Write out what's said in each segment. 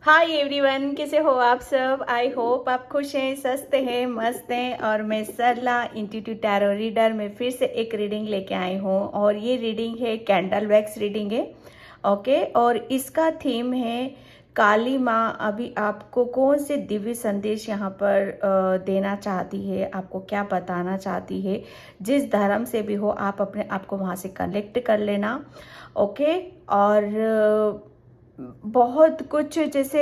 Hi everyone, कैसे हो आप सब। आई होप आप खुश हैं, स्वस्थ हैं, मस्त हैं। और मैं सरला इंट्यूटिव टैरो रीडर में फिर से एक रीडिंग लेके आई हूँ और ये रीडिंग है कैंडल वैक्स रीडिंग है। ओके, और इसका थीम है काली माँ अभी आपको कौन से दिव्य संदेश यहाँ पर देना चाहती है, आपको क्या बताना चाहती है। जिस धर्म से भी हो आप अपने आप को वहाँ से कनेक्ट कर लेना। ओके, और बहुत कुछ जैसे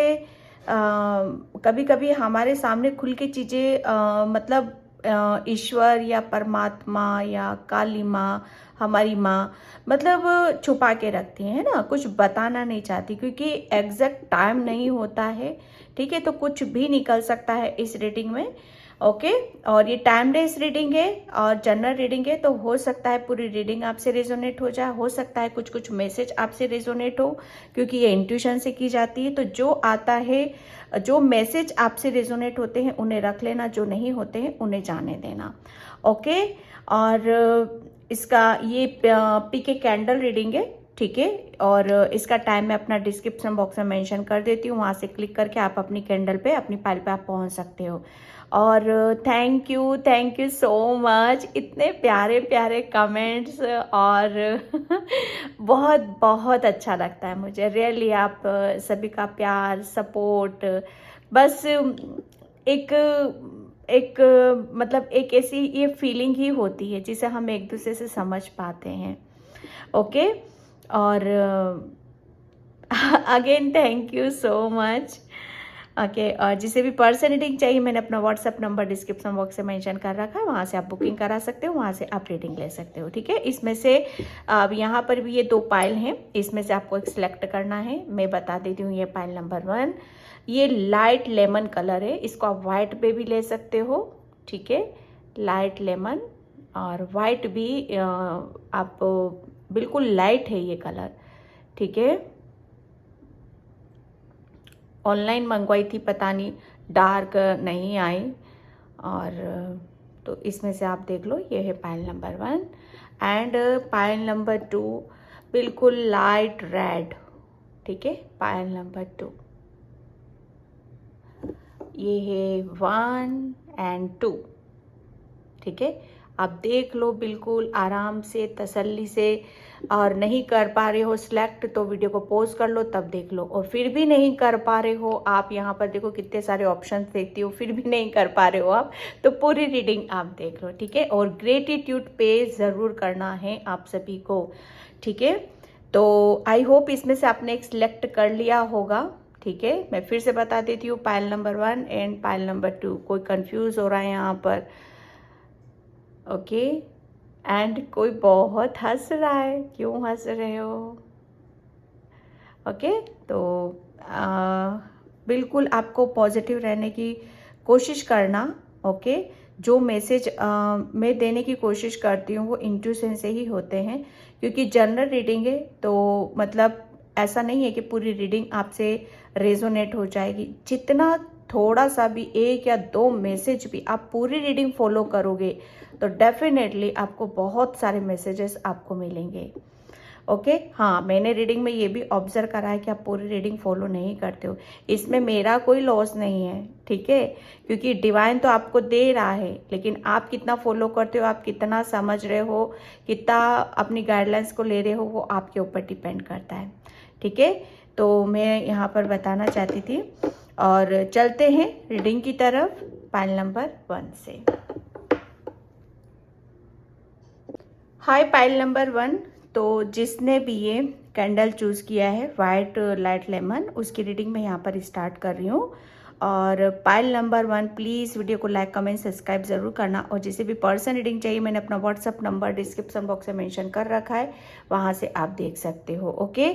कभी कभी हमारे सामने खुल के चीज़ें मतलब ईश्वर या परमात्मा या काली माँ, हमारी माँ, मतलब छुपा के रखती हैं ना, कुछ बताना नहीं चाहती क्योंकि एग्जैक्ट टाइम नहीं होता है। ठीक है, तो कुछ भी निकल सकता है इस रीडिंग में। ओके, और ये टाइमलेस रीडिंग है और जनरल रीडिंग है, तो हो सकता है पूरी रीडिंग आपसे रेजोनेट हो जाए, हो सकता है कुछ कुछ मैसेज आपसे रेजोनेट हो क्योंकि ये इंट्यूशन से की जाती है। तो जो आता है, जो मैसेज आपसे रेजोनेट होते हैं उन्हें रख लेना, जो नहीं होते हैं उन्हें जाने देना। ओके, और इसका ये पीके कैंडल रीडिंग है। ठीक है, और इसका टाइम मैं अपना डिस्क्रिप्शन बॉक्स में मेंशन कर देती हूँ, वहाँ से क्लिक करके आप अपनी कैंडल पे, अपनी फाइल पे आप पहुँच सकते हो। और थैंक यू सो मच, इतने प्यारे प्यारे कमेंट्स और बहुत बहुत अच्छा लगता है मुझे रियली, आप सभी का प्यार सपोर्ट। बस एक एक मतलब एक ऐसी ये फीलिंग ही होती है जिसे हम एक दूसरे से समझ पाते हैं। ओके, और again thank you so much. Okay, और जिसे भी पर्सन रीडिंग चाहिए मैंने अपना व्हाट्सअप नंबर डिस्क्रिप्शन बॉक्स से मेंशन कर रखा है, वहाँ से आप बुकिंग करा सकते हो, वहाँ से आप रीडिंग ले सकते हो। ठीक है, इसमें से अब यहाँ पर भी ये 2 पाइल हैं, इसमें से आपको एक सिलेक्ट करना है। मैं बता देती हूँ, ये पाइल नंबर 1, ये लाइट लेमन कलर है, इसको आप वाइट पे भी ले सकते हो। ठीक है, लाइट लेमन और वाइट भी आप बिल्कुल लाइट है ये कलर। ठीक है, ऑनलाइन मंगवाई थी, पता नहीं डार्क नहीं आई। और तो इसमें से आप देख लो, ये है pile number 1 and pile number 2 बिल्कुल लाइट रेड। ठीक है, पाइल नंबर 2 ये है 1 एंड 2। ठीक है, आप देख लो बिल्कुल आराम से तसल्ली से। और नहीं कर पा रहे हो सिलेक्ट तो वीडियो को पॉज कर लो, तब देख लो। और फिर भी नहीं कर पा रहे हो आप, यहाँ पर देखो कितने सारे ऑप्शंस देखती हो, फिर भी नहीं कर पा रहे हो आप, तो पूरी रीडिंग आप देख लो। ठीक है, और ग्रेटिट्यूड पे ज़रूर करना है आप सभी को। ठीक है, तो आई होप इसमें से आपने एक सिलेक्ट कर लिया होगा। ठीक है, मैं फिर से बता देती हूँ, pile number 1 and pile number 2। कोई कंफ्यूज हो रहा है यहाँ पर? ओके, एंड कोई बहुत हंस रहा है, क्यों हंस रहे हो? ओके, तो बिल्कुल आपको पॉजिटिव रहने की कोशिश करना। ओके, जो मैसेज मैं देने की कोशिश करती हूँ वो इंट्यूशन से ही होते हैं क्योंकि जनरल रीडिंग है, तो मतलब ऐसा नहीं है कि पूरी रीडिंग आपसे रेजोनेट हो जाएगी। जितना थोड़ा सा भी 1 या 2 मैसेज भी आप पूरी रीडिंग फॉलो करोगे तो डेफिनेटली आपको बहुत सारे मैसेजेस आपको मिलेंगे। ओके, हाँ, मैंने रीडिंग में ये भी ऑब्जर्व करा है कि आप पूरी रीडिंग फॉलो नहीं करते हो, इसमें मेरा कोई लॉस नहीं है। ठीक है, क्योंकि डिवाइन तो आपको दे रहा है, लेकिन आप कितना फॉलो करते हो, आप कितना समझ रहे हो, कितना अपनी गाइडलाइंस को ले रहे हो, वो आपके ऊपर डिपेंड करता है। ठीक है, तो मैं यहाँ पर बताना चाहती थी। और चलते हैं रीडिंग की तरफ पाइल नंबर 1 से। हाय पाइल नंबर 1, तो जिसने भी ये कैंडल चूज़ किया है वाइट लाइट लेमन, उसकी रीडिंग मैं यहाँ पर स्टार्ट कर रही हूँ। और पाइल नंबर 1 प्लीज़ वीडियो को लाइक कमेंट सब्सक्राइब ज़रूर करना। और जिसे भी पर्सन रीडिंग चाहिए मैंने अपना व्हाट्सअप नंबर डिस्क्रिप्शन बॉक्स में मेंशन कर रखा है, वहाँ से आप देख सकते हो। ओके,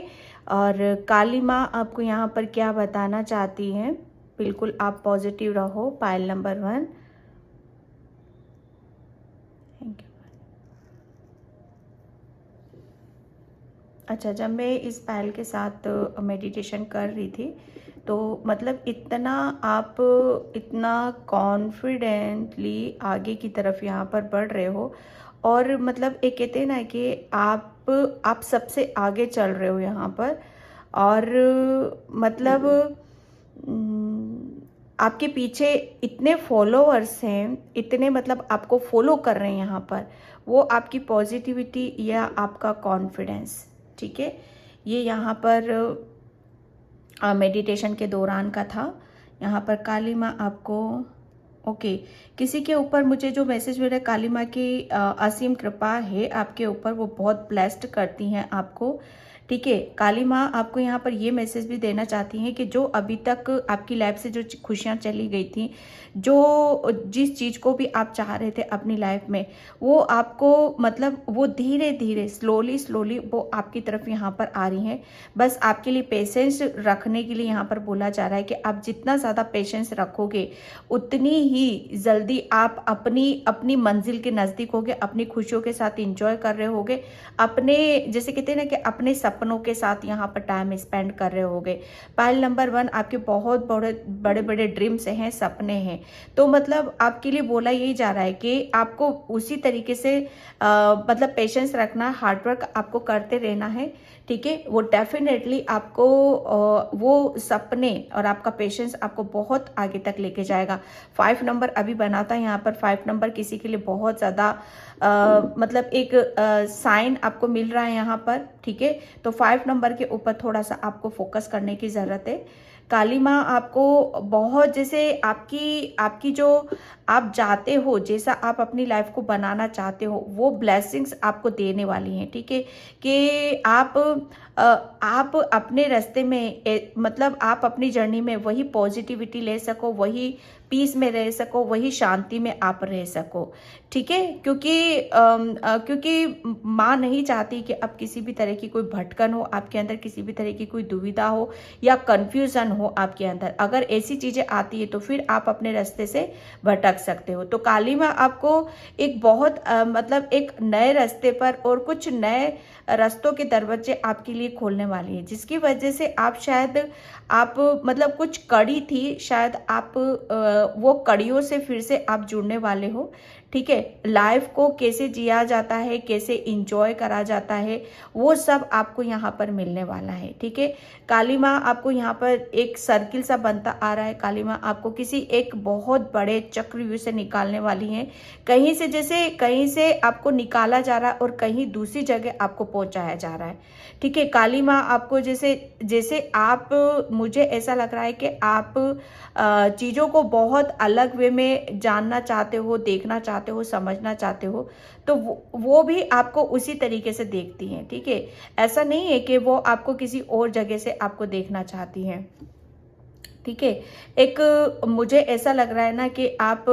और काली माँ आपको यहाँ पर क्या बताना चाहती हैं, बिल्कुल आप पॉजिटिव रहो। Pile number 1, thank you. अच्छा, जब मैं इस पायल के साथ मेडिटेशन कर रही थी तो मतलब इतना आप इतना कॉन्फिडेंटली आगे की तरफ यहाँ पर बढ़ रहे हो। और मतलब एक कहते हैं ना कि आप सबसे आगे चल रहे हो यहाँ पर। और मतलब आपके पीछे इतने फॉलोअर्स हैं, इतने मतलब आपको फॉलो कर रहे हैं यहाँ पर, वो आपकी पॉजिटिविटी या आपका कॉन्फिडेंस, ठीक है। ये यहाँ पर मेडिटेशन के दौरान का था। यहाँ पर काली माँ आपको ओके किसी के ऊपर मुझे जो मैसेज मिल रहा है, काली माँ की असीम कृपा है आपके ऊपर, वो बहुत ब्लेस्ड करती हैं आपको, ठीक है। काली माँ आपको यहाँ पर ये मैसेज भी देना चाहती हैं कि जो अभी तक आपकी लाइफ से जो खुशियाँ चली गई थी, जो जिस चीज़ को भी आप चाह रहे थे अपनी लाइफ में, वो आपको मतलब वो धीरे धीरे स्लोली वो आपकी तरफ यहाँ पर आ रही हैं। बस आपके लिए पेशेंस रखने के लिए यहाँ पर बोला जा रहा है कि आप जितना ज़्यादा पेशेंस रखोगे उतनी ही जल्दी आप अपनी अपनी मंजिल के नज़दीक होगे, अपनी खुशियों के साथ इंजॉय कर रहे होगे, अपने जैसे कहते हैं ना कि अपने सपनों के साथ यहाँ पर टाइम स्पेंड कर रहे होगे। पाइल नंबर 1 आपके बहुत बड़े बड़े बड़े ड्रीम्स हैं, सपने हैं, तो मतलब आपके लिए बोला यही जा रहा है कि आपको उसी तरीके से मतलब पेशेंस रखना, हार्डवर्क आपको करते रहना है, ठीक है। वो डेफिनेटली आपको वो सपने और आपका पेशेंस आपको बहुत आगे तक लेके जाएगा। 5 नंबर अभी बना था यहाँ पर, 5 नंबर किसी के लिए बहुत ज़्यादा मतलब एक साइन आपको मिल रहा है यहाँ पर, ठीक है। तो 5 नंबर के ऊपर थोड़ा सा आपको फोकस करने की ज़रूरत है। काली माँ आपको बहुत जैसे आपकी आपकी जो आप चाहते हो, जैसा आप अपनी लाइफ को बनाना चाहते हो, वो ब्लेसिंग्स आपको देने वाली हैं, ठीक है। कि आप अपने रास्ते में मतलब आप अपनी जर्नी में वही पॉजिटिविटी ले सको, वही पीस में रह सको, वही शांति में आप रह सको, ठीक है। क्योंकि माँ नहीं चाहती कि अब किसी भी तरह की कोई भटकन हो आपके अंदर, किसी भी तरह की कोई दुविधा हो या कंफ्यूजन हो आपके अंदर। अगर ऐसी चीजें आती है तो फिर आप अपने रास्ते से भटक सकते हो। तो काली माँ आपको एक बहुत मतलब एक नए रास्ते पर और कुछ नए रास्तों के दरवाजे आपके लिए खोलने वाली है, जिसकी वजह से आप शायद आप मतलब कुछ कड़ी थी, शायद आप वो कड़ियों से फिर से आप जुड़ने वाले हो, ठीक है। लाइफ को कैसे जिया जाता है, कैसे इंजॉय करा जाता है, वो सब आपको यहाँ पर मिलने वाला है, ठीक है। काली माँ आपको यहाँ पर एक सर्किल सा बनता आ रहा है। काली माँ आपको किसी एक बहुत बड़े चक्रव्यूह से निकालने वाली हैं, कहीं से जैसे कहीं से आपको निकाला जा रहा है और कहीं दूसरी जगह आपको पहुंचाया जा रहा है, ठीक है। काली माँ आपको जैसे जैसे आप मुझे ऐसा लग रहा है कि आप चीज़ों को बहुत अलग वे में जानना चाहते हो, देखना चाहते हो, समझना चाहते हो, तो वो भी आपको उसी तरीके से देखती हैं, ठीक है। ऐसा नहीं है कि वो आपको किसी और जगह से आपको देखना चाहती हैं, ठीक है। एक मुझे ऐसा लग रहा है ना कि आप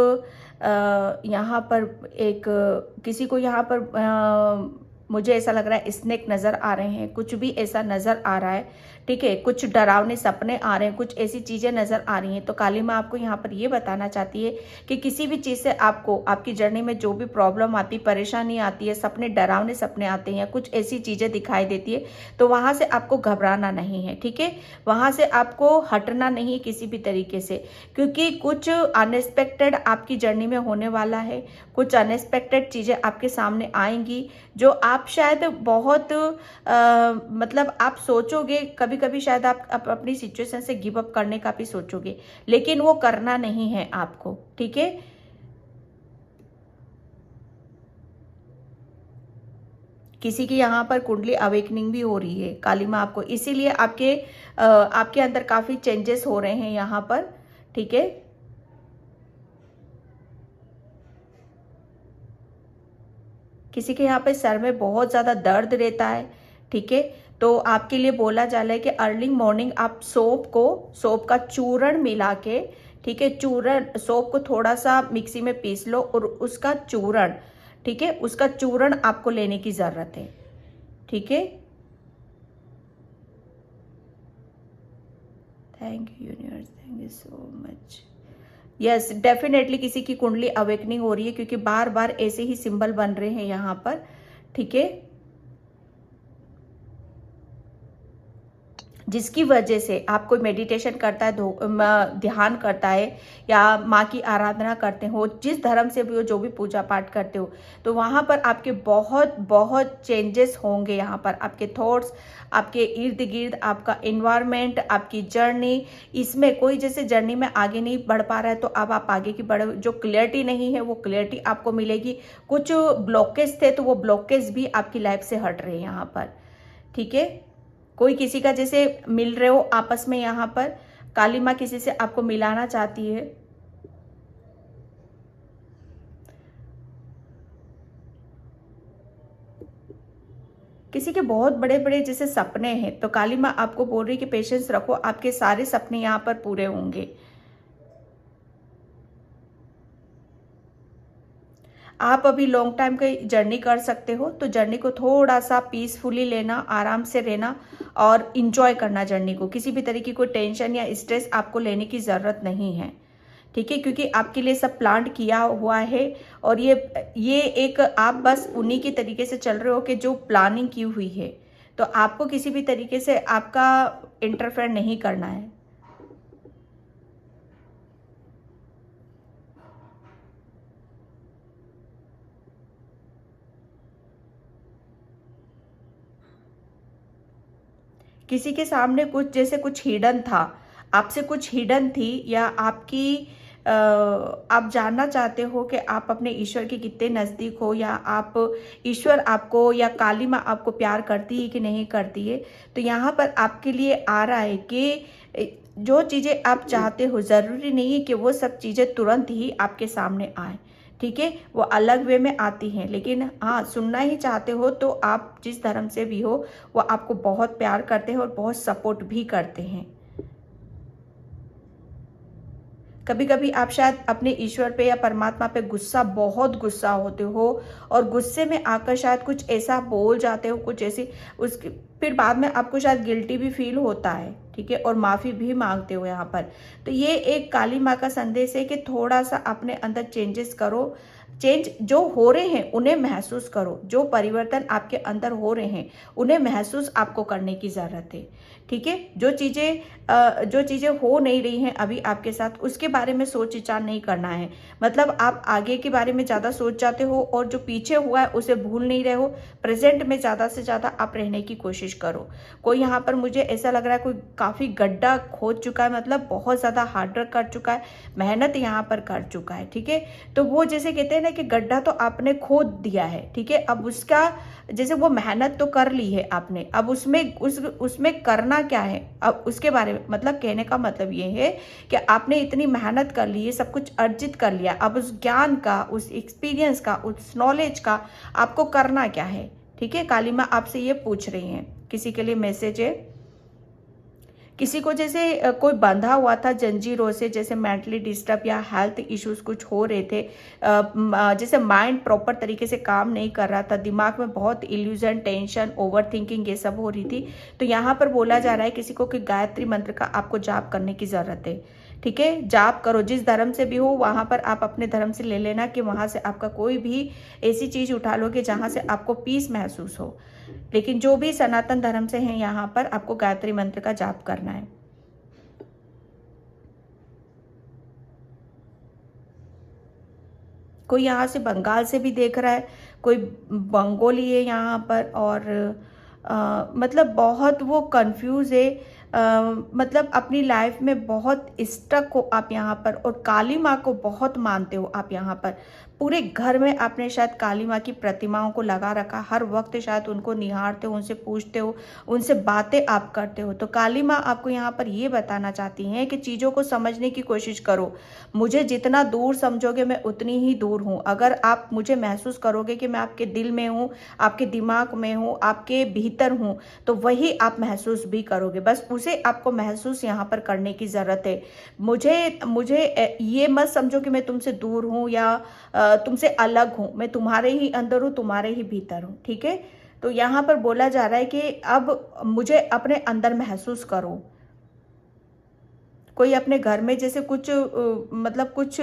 यहाँ पर एक किसी को यहाँ पर मुझे ऐसा लग रहा है स्नेक नज़र आ रहे हैं, कुछ भी ऐसा नज़र आ रहा है, ठीक है। कुछ डरावने सपने आ रहे हैं, कुछ ऐसी चीज़ें नज़र आ रही हैं। तो काली माँ आपको यहाँ पर ये बताना चाहती है कि किसी भी चीज़ से आपको आपकी जर्नी में जो भी प्रॉब्लम आती, परेशानी आती है, सपने डरावने सपने आते हैं या कुछ ऐसी चीज़ें दिखाई देती है, तो वहाँ से आपको घबराना नहीं है, ठीक है। वहाँ से आपको हटना नहीं किसी भी तरीके से, क्योंकि कुछ अनएक्सपेक्टेड आपकी जर्नी में होने वाला है। कुछ अनएक्सपेक्टेड चीज़ें आपके सामने आएंगी जो आप शायद बहुत मतलब आप सोचोगे, कभी कभी शायद आप अपनी सिचुएशन से गिव अप करने का भी सोचोगे, लेकिन वो करना नहीं है आपको, ठीक है। किसी की यहाँ पर कुंडली अवेकनिंग भी हो रही है काली माँ आपको, इसीलिए आपके अंदर काफी चेंजेस हो रहे हैं यहाँ पर, ठीक है। किसी के यहाँ पे सर में बहुत ज़्यादा दर्द रहता है, ठीक है। तो आपके लिए बोला जा रहा है कि अर्ली मॉर्निंग आप सौंफ का चूर्ण मिला के, ठीक है, चूर्ण सौंफ को थोड़ा सा मिक्सी में पीस लो और उसका चूर्ण, ठीक है, उसका चूर्ण आपको लेने की ज़रूरत है, ठीक है। Thank you universe, thank you so much. Yes, definitely किसी की कुंडली अवेकनिंग हो रही है, क्योंकि बार बार ऐसे ही सिंबल बन रहे हैं यहाँ पर, ठीक है। जिसकी वजह से आप कोई मेडिटेशन करता है, ध्यान करता है या माँ की आराधना करते हो, जिस धर्म से भी हो, जो भी पूजा पाठ करते हो, तो वहाँ पर आपके बहुत बहुत चेंजेस होंगे। यहाँ पर आपके थॉट्स, आपके इर्द गिर्द, आपका इन्वायरमेंट, आपकी जर्नी, इसमें कोई जैसे जर्नी में आगे नहीं बढ़ पा रहा है तो अब आप आगे की बढ़, जो क्लियरिटी नहीं है वो क्लियरिटी आपको मिलेगी। कुछ ब्लॉकेज थे तो वो ब्लॉकेज भी आपकी लाइफ से हट रहे हैं यहाँ पर, ठीक है। कोई किसी का जैसे मिल रहे हो आपस में, यहाँ पर काली माँ किसी से आपको मिलाना चाहती है। किसी के बहुत बड़े बड़े जैसे सपने हैं तो काली माँ आपको बोल रही कि पेशेंस रखो, आपके सारे सपने यहाँ पर पूरे होंगे। आप अभी लॉन्ग टाइम की जर्नी कर सकते हो तो जर्नी को थोड़ा सा पीसफुली लेना, आराम से रहना और इंजॉय करना जर्नी को। किसी भी तरीके की कोई टेंशन या स्ट्रेस आपको लेने की ज़रूरत नहीं है, ठीक है, क्योंकि आपके लिए सब प्लान किया हुआ है। और ये एक आप बस उन्हीं की तरीके से चल रहे हो कि जो प्लानिंग की हुई है, तो आपको किसी भी तरीके से आपका इंटरफेयर नहीं करना है। किसी के सामने कुछ जैसे कुछ हिडन था, आपसे कुछ हिडन थी, या आप जानना चाहते हो कि आप अपने ईश्वर के कितने नज़दीक हो, या आप ईश्वर आपको या काली माँ आपको प्यार करती है कि नहीं करती है। तो यहाँ पर आपके लिए आ रहा है कि जो चीज़ें आप चाहते हो, ज़रूरी नहीं है कि वो सब चीज़ें तुरंत ही आपके सामने आए, ठीक है, वो अलग वे में आती हैं। लेकिन हाँ, सुनना ही चाहते हो तो आप जिस धर्म से भी हो वो आपको बहुत प्यार करते हैं और बहुत सपोर्ट भी करते हैं। कभी कभी आप शायद अपने ईश्वर पे या परमात्मा पे बहुत गुस्सा होते हो और गुस्से में आकर शायद कुछ ऐसा बोल जाते हो, कुछ ऐसी, उसके फिर बाद में आपको शायद गिल्टी भी फील होता है, ठीक है, और माफ़ी भी मांगते हो यहाँ पर। तो ये एक काली माँ का संदेश है कि थोड़ा सा अपने अंदर चेंजेस करो। चेंज जो हो रहे हैं उन्हें महसूस करो, जो परिवर्तन आपके अंदर हो रहे हैं उन्हें महसूस आपको करने की ज़रूरत है, ठीक है। जो चीज़ें हो नहीं रही हैं अभी आपके साथ, उसके बारे में सोच विचार नहीं करना है। मतलब आप आगे के बारे में ज़्यादा सोच जाते हो और जो पीछे हुआ है उसे भूल नहीं रहे हो। प्रेजेंट में ज़्यादा से ज़्यादा आप रहने की कोशिश करो। कोई यहाँ पर मुझे ऐसा लग रहा है कोई काफ़ी गड्ढा खोद चुका है, मतलब बहुत ज़्यादा हार्डवर्क कर चुका है, मेहनत यहाँ पर कर चुका है, ठीक है। तो वो जैसे कहते हैं ना कि गड्ढा तो आपने खोद दिया है, ठीक है, अब उसका जैसे वो मेहनत तो कर ली है आपने, अब उसमें करना क्या है, अब उसके बारे में, मतलब कहने का मतलब ये है कि आपने इतनी मेहनत कर ली है, सब कुछ अर्जित कर लिया, अब उस ज्ञान का, उस एक्सपीरियंस का, उस नॉलेज का आपको करना क्या है, ठीक है। काली माँ आपसे ये पूछ रही हैं। किसी के लिए मैसेज है, किसी को जैसे कोई बंधा हुआ था जंजीरों से, जैसे मेंटली डिस्टर्ब या हेल्थ इश्यूज कुछ हो रहे थे, जैसे माइंड प्रॉपर तरीके से काम नहीं कर रहा था, दिमाग में बहुत इल्यूजन, टेंशन, ओवर थिंकिंग ये सब हो रही थी। तो यहाँ पर बोला जा रहा है किसी को कि गायत्री मंत्र का आपको जाप करने की ज़रूरत है, ठीक है। जाप करो, जिस धर्म से भी हो वहाँ पर आप अपने धर्म से ले लेना कि वहाँ से आपका कोई भी ऐसी चीज़ उठा लोगे जहाँ से आपको पीस महसूस हो। लेकिन जो भी सनातन धर्म से हैं यहाँ पर आपको गायत्री मंत्र का जाप करना है। कोई यहाँ से बंगाल से भी देख रहा है, कोई बंगोली है यहाँ पर, और मतलब बहुत वो कंफ्यूज है, मतलब अपनी लाइफ में बहुत स्टक हो आप यहाँ पर, और काली माँ को बहुत मानते हो आप यहाँ पर। पूरे घर में आपने शायद काली माँ की प्रतिमाओं को लगा रखा, हर वक्त शायद उनको निहारते हो, उनसे पूछते हो, उनसे बातें आप करते हो। तो काली माँ आपको यहाँ पर ये बताना चाहती हैं कि चीज़ों को समझने की कोशिश करो। मुझे जितना दूर समझोगे मैं उतनी ही दूर हूँ। अगर आप मुझे महसूस करोगे कि मैं आपके दिल में हूँ, आपके दिमाग में हूँ, आपके भीतर हूँ, तो वही आप महसूस भी करोगे। बस उसे आपको महसूस यहाँ पर करने की ज़रूरत है। मुझे ये मत समझो कि मैं तुमसे दूर हूँ या तुमसे अलग हूँ। मैं तुम्हारे ही अंदर हूँ, तुम्हारे ही भीतर हूँ, ठीक है। तो यहाँ पर बोला जा रहा है कि अब मुझे अपने अंदर महसूस करो। कोई अपने घर में जैसे कुछ मतलब कुछ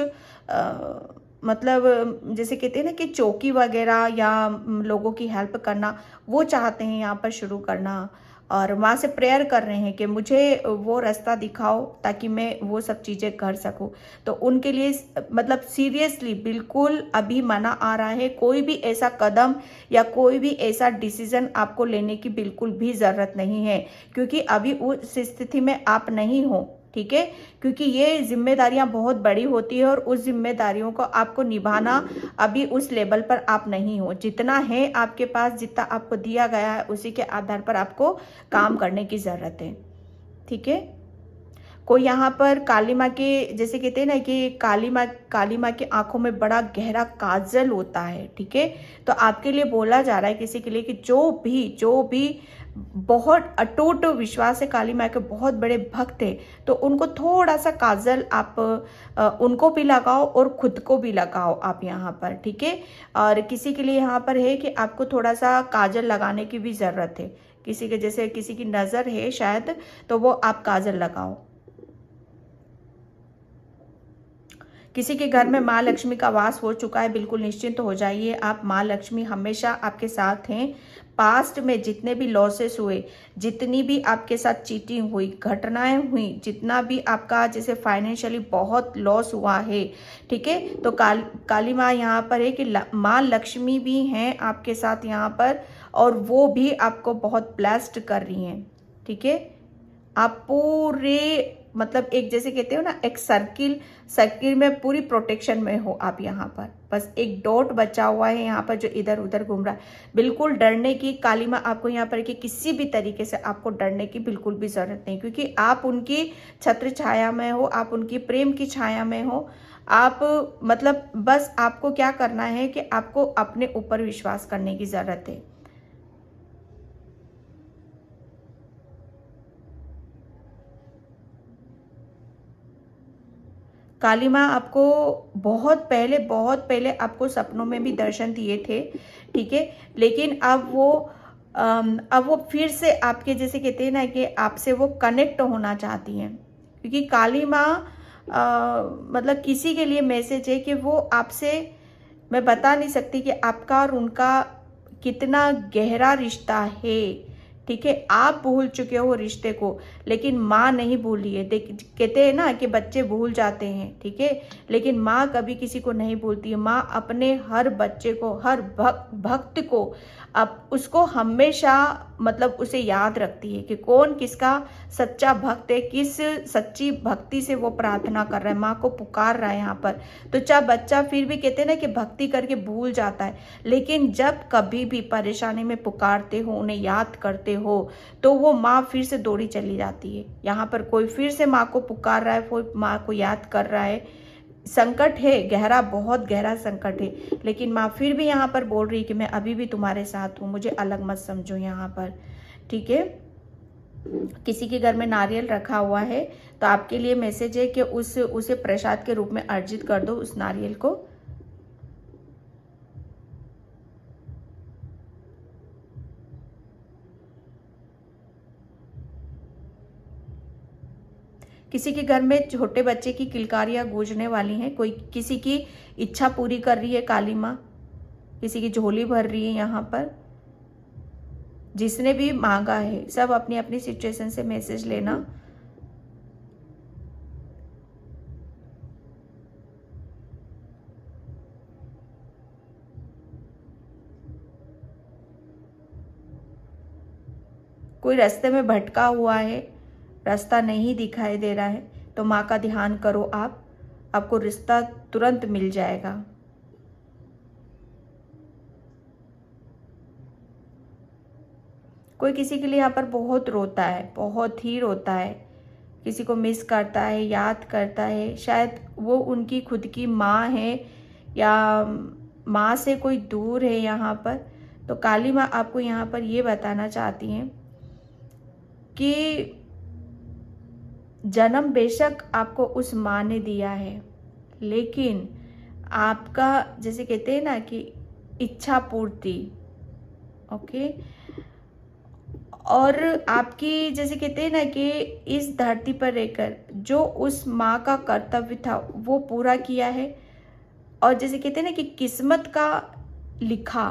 मतलब जैसे कहते हैं ना कि चौकी वगैरह या लोगों की हेल्प करना, वो चाहते हैं यहाँ पर शुरू करना। और माँ से प्रेयर कर रहे हैं कि मुझे वो रास्ता दिखाओ ताकि मैं वो सब चीज़ें कर सकूं। तो उनके लिए मतलब सीरियसली बिल्कुल अभी मना आ रहा है। कोई भी ऐसा कदम या कोई भी ऐसा डिसीजन आपको लेने की बिल्कुल भी ज़रूरत नहीं है, क्योंकि अभी उस स्थिति में आप नहीं हो, ठीक है। क्योंकि ये जिम्मेदारियां बहुत बड़ी होती है और उस जिम्मेदारियों को आपको निभाना अभी उस लेवल पर आप नहीं हो। जितना है आपके पास, जितना आपको दिया गया है, उसी के आधार पर आपको काम करने की ज़रूरत है, ठीक है। कोई यहाँ पर काली माँ के, जैसे कहते हैं ना कि काली माँ की आंखों में बड़ा गहरा काजल होता है, ठीक है। तो आपके लिए बोला जा रहा है किसी के लिए कि जो भी बहुत अटूट विश्वास है, काली माँ के बहुत बड़े भक्त है, तो उनको थोड़ा सा काजल आप उनको भी लगाओ और खुद को भी लगाओ आप यहाँ पर, ठीक है। और किसी के लिए यहाँ पर है कि आपको थोड़ा सा काजल लगाने की भी ज़रूरत है। किसी के, जैसे किसी की नज़र है शायद, तो वो आप काजल लगाओ। किसी के घर में माँ लक्ष्मी का वास हो चुका है, बिल्कुल निश्चिंत हो जाइए आप। माँ लक्ष्मी हमेशा आपके साथ हैं। पास्ट में जितने भी लॉसेस हुए, जितनी भी आपके साथ चीटिंग हुई, घटनाएं हुई, जितना भी आपका जैसे फाइनेंशियली बहुत लॉस हुआ है, ठीक है, तो काली माँ यहाँ पर है कि माँ लक्ष्मी भी हैं आपके साथ यहाँ पर, और वो भी आपको बहुत ब्लेस्ड कर रही हैं, ठीक है। आप पूरे मतलब एक, जैसे कहते हो ना, एक सर्किल में पूरी प्रोटेक्शन में हो आप यहाँ पर। बस एक डॉट बचा हुआ है यहाँ पर जो इधर उधर घूम रहा है। बिल्कुल डरने की काली माँ आपको यहाँ पर कि किसी भी तरीके से आपको डरने की बिल्कुल भी जरूरत नहीं, क्योंकि आप उनकी छत्र छाया में हो, आप उनकी प्रेम की छाया में हो। आप मतलब बस आपको क्या करना है कि आपको अपने ऊपर विश्वास करने की जरूरत है। काली माँ आपको बहुत पहले आपको सपनों में भी दर्शन दिए थे, ठीक है। लेकिन अब वो फिर से आपके, जैसे कहते हैं ना कि आपसे वो कनेक्ट होना चाहती हैं, क्योंकि काली माँ मतलब किसी के लिए मैसेज है कि वो आपसे, मैं बता नहीं सकती कि आपका और उनका कितना गहरा रिश्ता है, ठीक है। आप भूल चुके हो रिश्ते को, लेकिन माँ नहीं भूली है। कहते हैं ना कि बच्चे भूल जाते हैं, ठीक है, लेकिन माँ कभी किसी को नहीं भूलती है। माँ अपने हर बच्चे को, हर भक्त को, अब उसको हमेशा मतलब उसे याद रखती है कि कौन किसका सच्चा भक्त है, किस सच्ची भक्ति से वो प्रार्थना कर रहा है, माँ को पुकार रहा है यहाँ पर। तो चाहे बच्चा फिर भी, कहते हैं ना कि भक्ति करके भूल जाता है, लेकिन जब कभी भी परेशानी में पुकारते हो, उन्हें याद करते हो, तो वो माँ फिर से दौड़ी चली जाती है। यहाँ पर कोई फिर से माँ को पुकार रहा है, कोई माँ को याद कर रहा है। संकट है गहरा, बहुत गहरा संकट है, लेकिन माँ फिर भी यहाँ पर बोल रही है कि मैं अभी भी तुम्हारे साथ हूँ, मुझे अलग मत समझो यहाँ पर, ठीक है। किसी के घर में नारियल रखा हुआ है, तो आपके लिए मैसेज है कि उसे प्रसाद के रूप में अर्जित कर दो, उस नारियल को। किसी के घर में छोटे बच्चे की किलकारियां गूंजने वाली हैं। कोई किसी की इच्छा पूरी कर रही है काली माँ, किसी की झोली भर रही है यहाँ पर। जिसने भी मांगा है, सब अपनी अपनी सिचुएशन से मैसेज लेना। कोई रास्ते में भटका हुआ है, रास्ता नहीं दिखाई दे रहा है, तो माँ का ध्यान करो आप, आपको रिश्ता तुरंत मिल जाएगा। कोई किसी के लिए यहाँ पर बहुत रोता है, बहुत ही रोता है, किसी को मिस करता है, याद करता है। शायद वो उनकी खुद की माँ है या माँ से कोई दूर है यहाँ पर। तो काली माँ आपको यहाँ पर ये बताना चाहती हैं कि जन्म बेशक आपको उस माँ ने दिया है, लेकिन आपका, जैसे कहते हैं ना कि इच्छा पूर्ति, ओके, और आपकी, जैसे कहते हैं ना कि इस धरती पर रहकर जो उस माँ का कर्तव्य था वो पूरा किया है। और जैसे कहते हैं ना कि किस्मत का लिखा,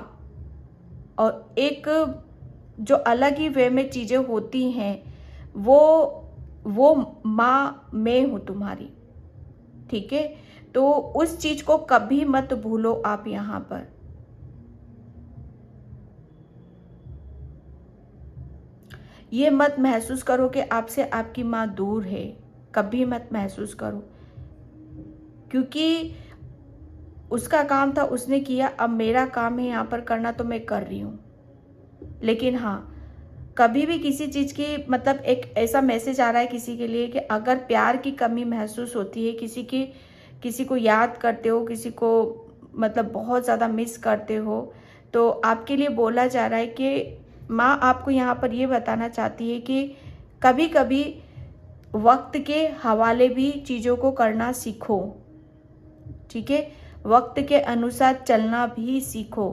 और एक जो अलग ही वे में चीज़ें होती हैं, वो माँ मैं हूँ तुम्हारी, ठीक है। तो उस चीज़ को कभी मत भूलो आप यहाँ पर। ये मत महसूस करो कि आपसे आपकी माँ दूर है, कभी मत महसूस करो, क्योंकि उसका काम था उसने किया, अब मेरा काम है यहाँ पर करना, तो मैं कर रही हूँ। लेकिन हाँ, कभी भी किसी चीज़ की मतलब एक ऐसा मैसेज आ रहा है किसी के लिए कि अगर प्यार की कमी महसूस होती है, किसी को याद करते हो, किसी को मतलब बहुत ज़्यादा मिस करते हो, तो आपके लिए बोला जा रहा है कि माँ आपको यहाँ पर ये बताना चाहती है कि कभी कभी वक्त के हवाले भी चीज़ों को करना सीखो, ठीक है। वक्त के अनुसार चलना भी सीखो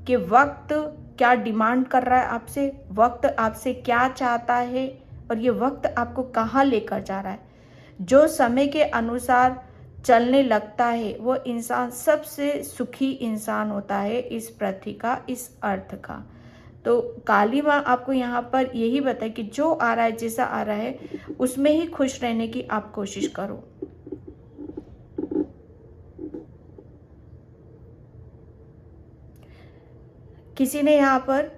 कि वक्त क्या डिमांड कर रहा है आपसे, वक्त आपसे क्या चाहता है, और ये वक्त आपको कहाँ लेकर जा रहा है। जो समय के अनुसार चलने लगता है वो इंसान सबसे सुखी इंसान होता है, इस पृथ्वी का, इस अर्थ का। तो काली माँ आपको यहाँ पर यही बताए कि जो आ रहा है, जैसा आ रहा है, उसमें ही खुश रहने की आप कोशिश करो। किसी ने यहाँ पर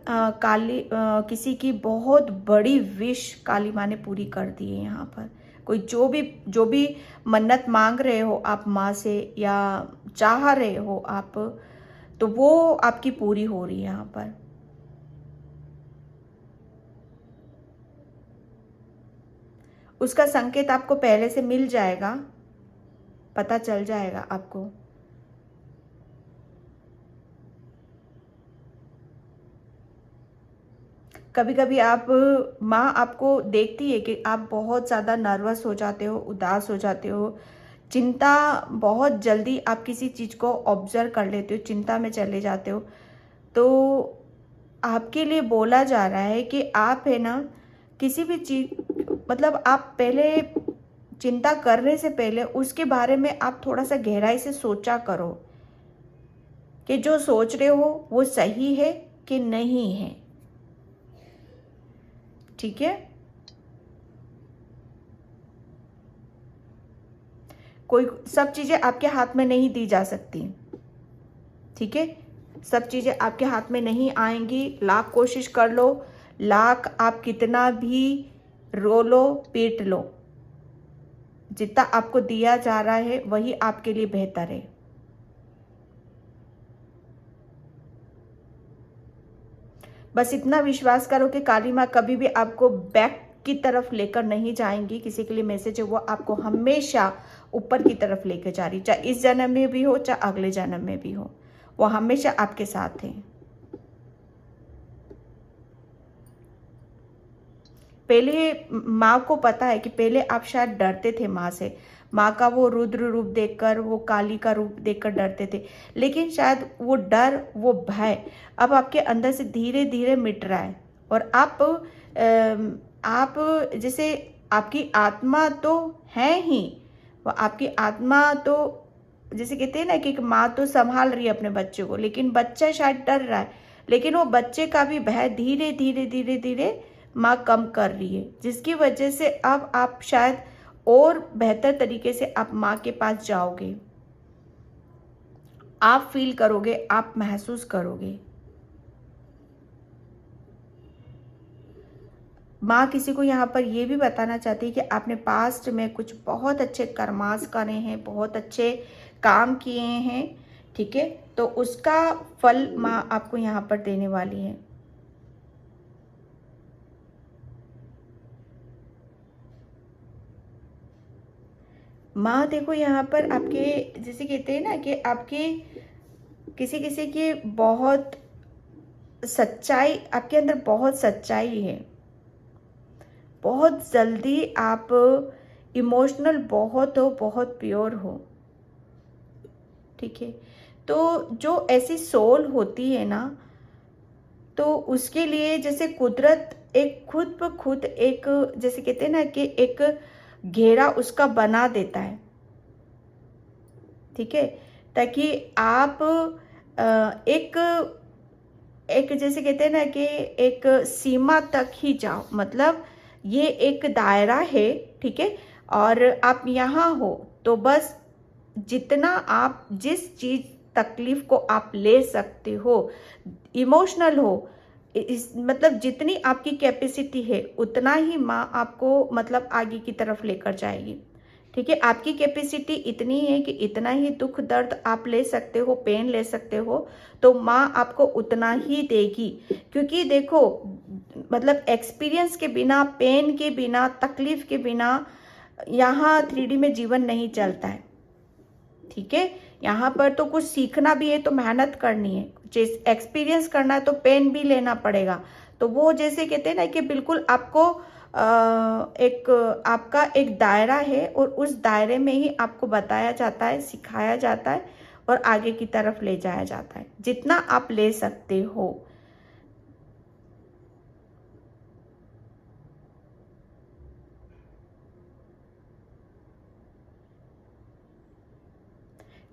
किसी की बहुत बड़ी विश काली माँ ने पूरी कर दी है। यहाँ पर कोई जो भी मन्नत मांग रहे हो आप माँ से, या चाह रहे हो आप, तो वो आपकी पूरी हो रही है यहाँ पर। उसका संकेत आपको पहले से मिल जाएगा, पता चल जाएगा आपको। कभी कभी आप माँ आपको देखती है कि आप बहुत ज़्यादा नर्वस हो जाते हो, उदास हो जाते हो, चिंता, बहुत जल्दी आप किसी चीज़ को ऑब्जर्व कर लेते हो, चिंता में चले जाते हो। तो आपके लिए बोला जा रहा है कि आप है ना, किसी भी चीज़ मतलब आप पहले चिंता करने से पहले उसके बारे में आप थोड़ा सा गहराई से सोचा करो कि जो सोच रहे हो वो सही है कि नहीं है, ठीक है। कोई सब चीज़ें आपके हाथ में नहीं दी जा सकती, ठीक है। सब चीज़ें आपके हाथ में नहीं आएंगी, लाख कोशिश कर लो, लाख आप कितना भी रो लो, पीट लो, जितना आपको दिया जा रहा है वही आपके लिए बेहतर है। बस इतना विश्वास करो कि काली माँ कभी भी आपको बैक की तरफ लेकर नहीं जाएंगी। किसी के लिए मैसेज है, वो आपको हमेशा ऊपर की तरफ लेकर जा रही, चाहे इस जन्म में भी हो चाहे अगले जन्म में भी हो, वो हमेशा आपके साथ है। पहले माँ को पता है कि पहले आप शायद डरते थे माँ से, माँ का वो रुद्र रूप देखकर, वो काली का रूप देखकर डरते थे, लेकिन शायद वो डर, वो भय अब आपके अंदर से धीरे धीरे मिट रहा है। और आप जैसे आपकी आत्मा तो है ही, वो आपकी आत्मा तो जैसे कहते हैं ना कि एक माँ तो संभाल रही है अपने बच्चे को, लेकिन बच्चा शायद डर रहा है, लेकिन वो बच्चे का भी भय धीरे धीरे धीरे धीरे माँ कम कर रही है, जिसकी वजह से अब आप शायद और बेहतर तरीके से आप माँ के पास जाओगे, आप फील करोगे, आप महसूस करोगे। माँ किसी को यहाँ पर ये भी बताना चाहती है कि आपने पास्ट में कुछ बहुत अच्छे कर्मास करे हैं, बहुत अच्छे काम किए हैं, ठीक है। तो उसका फल माँ आपको यहाँ पर देने वाली है। माँ देखो यहाँ पर आपके, जैसे कहते हैं ना कि आपके किसी किसी की बहुत सच्चाई, आपके अंदर बहुत सच्चाई है, बहुत जल्दी आप इमोशनल बहुत हो, बहुत प्योर हो, ठीक है। तो जो ऐसी सोल होती है ना, तो उसके लिए जैसे कुदरत एक खुद ब खुद एक, जैसे कहते हैं ना कि एक घेरा उसका बना देता है, ठीक है, ताकि आप एक एक जैसे कहते हैं ना कि एक सीमा तक ही जाओ, मतलब ये एक दायरा है, ठीक है। और आप यहाँ हो तो बस जितना आप जिस चीज़ तकलीफ को आप ले सकते हो, इमोशनल हो, इस मतलब जितनी आपकी कैपेसिटी है उतना ही माँ आपको मतलब आगे की तरफ लेकर जाएगी, ठीक है। आपकी कैपेसिटी इतनी है कि इतना ही दुख दर्द आप ले सकते हो, पेन ले सकते हो, तो माँ आपको उतना ही देगी। क्योंकि देखो, मतलब एक्सपीरियंस के बिना, पेन के बिना, तकलीफ के बिना यहाँ 3D में जीवन नहीं चलता है, ठीक है। यहाँ पर तो कुछ सीखना भी है तो मेहनत करनी है, कुछ एक्सपीरियंस करना है तो पेन भी लेना पड़ेगा। तो वो जैसे कहते हैं ना कि बिल्कुल आपको एक आपका एक दायरा है और उस दायरे में ही आपको बताया जाता है, सिखाया जाता है और आगे की तरफ ले जाया जाता है, जितना आप ले सकते हो।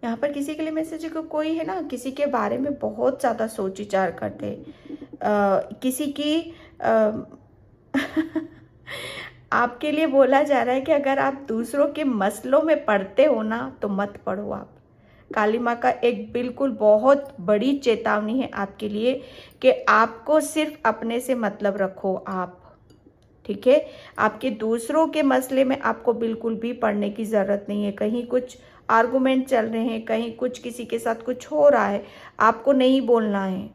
यहाँ पर किसी के लिए मैसेज को कोई है ना, किसी के बारे में बहुत ज़्यादा सोच विचार करते, किसी की आपके लिए बोला जा रहा है कि अगर आप दूसरों के मसलों में पड़ते हो ना तो मत पड़ो आप। काली माँ का एक बिल्कुल बहुत बड़ी चेतावनी है आपके लिए कि आपको सिर्फ अपने से मतलब रखो आप, ठीक है। आपके दूसरों के मसले में आपको बिल्कुल भी पड़ने की ज़रूरत नहीं है। कहीं कुछ आर्गुमेंट चल रहे हैं, कहीं कुछ किसी के साथ कुछ हो रहा है, आपको नहीं बोलना है।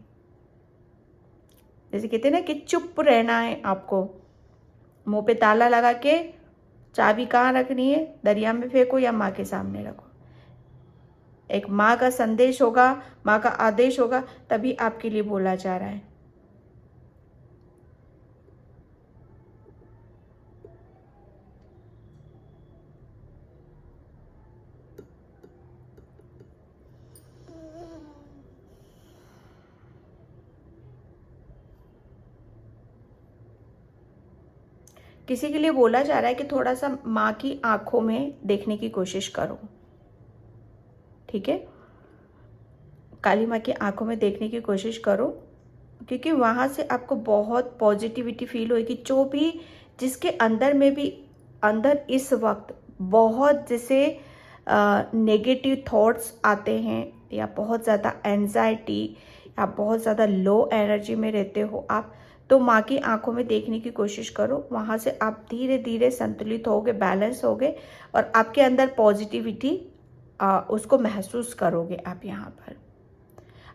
जैसे कहते हैं ना कि चुप रहना है आपको, मुंह पे ताला लगा के चाबी कहाँ रखनी है, दरिया में फेंको या माँ के सामने रखो। एक माँ का संदेश होगा, माँ का आदेश होगा, तभी आपके लिए बोला जा रहा है। किसी के लिए बोला जा रहा है कि थोड़ा सा माँ की आंखों में देखने की कोशिश करो, ठीक है। काली माँ की आंखों में देखने की कोशिश करो, क्योंकि वहाँ से आपको बहुत पॉजिटिविटी फील होगी। जो भी जिसके अंदर में भी अंदर इस वक्त बहुत जैसे नेगेटिव थॉट्स आते हैं, या बहुत ज़्यादा एंजाइटी, या बहुत ज़्यादा लो एनर्जी में रहते हो आप, तो माँ की आंखों में देखने की कोशिश करो। वहाँ से आप धीरे धीरे संतुलित होगे, बैलेंस होगे, और आपके अंदर पॉजिटिविटी उसको महसूस करोगे आप। यहाँ पर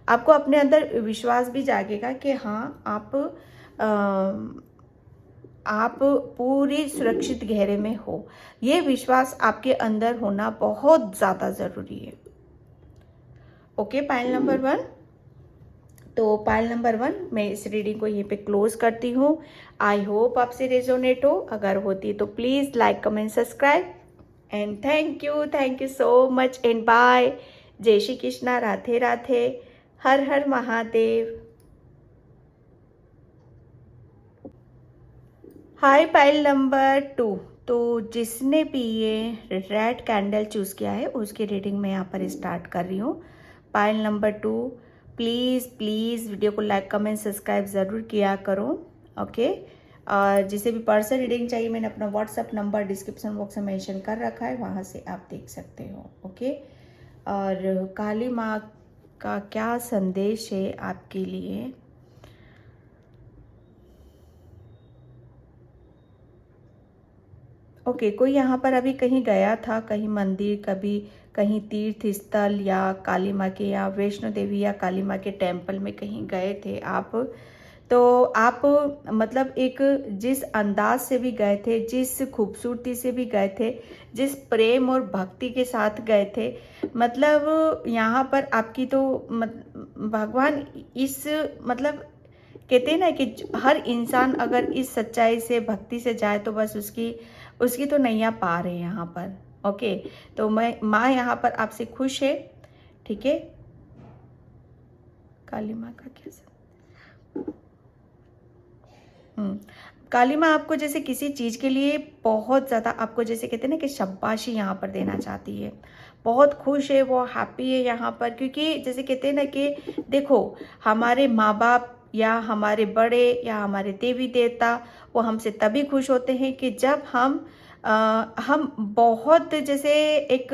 आपको अपने अंदर विश्वास भी जागेगा कि हाँ, आप पूरी सुरक्षित घेरे में हो। ये विश्वास आपके अंदर होना बहुत ज़्यादा ज़रूरी है। Okay, pile number 1। तो पाइल नंबर 1, मैं इस रीडिंग को यहीं पे क्लोज करती हूँ। आई होप आपसे रेजोनेट हो। अगर होती तो please like, comment, subscribe, and thank you so much and bye. जय श्री कृष्णा, राधे राधे, हर हर महादेव। Hi pile number 2। तो जिसने भी ये रेड कैंडल चूज़ किया है उसकी रीडिंग मैं यहाँ पर स्टार्ट कर रही हूँ। Pile number 2, please please video को लाइक, कमेंट, सब्सक्राइब ज़रूर किया करो, ओके। और जिसे भी पर्सनल रीडिंग चाहिए, मैंने अपना व्हाट्सअप नंबर डिस्क्रिप्शन बॉक्स में मेंशन कर रखा है, वहाँ से आप देख सकते हो, ओके। और काली माँ का क्या संदेश है आपके लिए? ओके, कोई यहाँ पर अभी कहीं गया था, कहीं मंदिर, कभी कहीं तीर्थ स्थल, या काली माँ के, या वैष्णो देवी या काली माँ के टेम्पल में कहीं गए थे आप। तो आप मतलब एक जिस अंदाज से भी गए थे, जिस खूबसूरती से भी गए थे, जिस प्रेम और भक्ति के साथ गए थे, मतलब यहाँ पर आपकी तो भगवान इस मतलब कहते हैं ना कि हर इंसान अगर इस सच्चाई से, भक्ति से जाए तो बस उसकी उसकी तो नैया पार है यहाँ पर, ओके। तो मैं माँ यहाँ पर आपसे खुश है, ठीक है। काली माँ का क्या काली माँ आपको जैसे किसी चीज़ के लिए बहुत ज़्यादा, आपको जैसे कहते हैं ना कि शाबाशी यहाँ पर देना चाहती है। बहुत खुश है वो, हैप्पी है यहाँ पर, क्योंकि जैसे कहते हैं ना कि देखो, हमारे माँ बाप या हमारे बड़े या हमारे देवी देवता वो हमसे तभी खुश होते हैं कि जब हम बहुत जैसे एक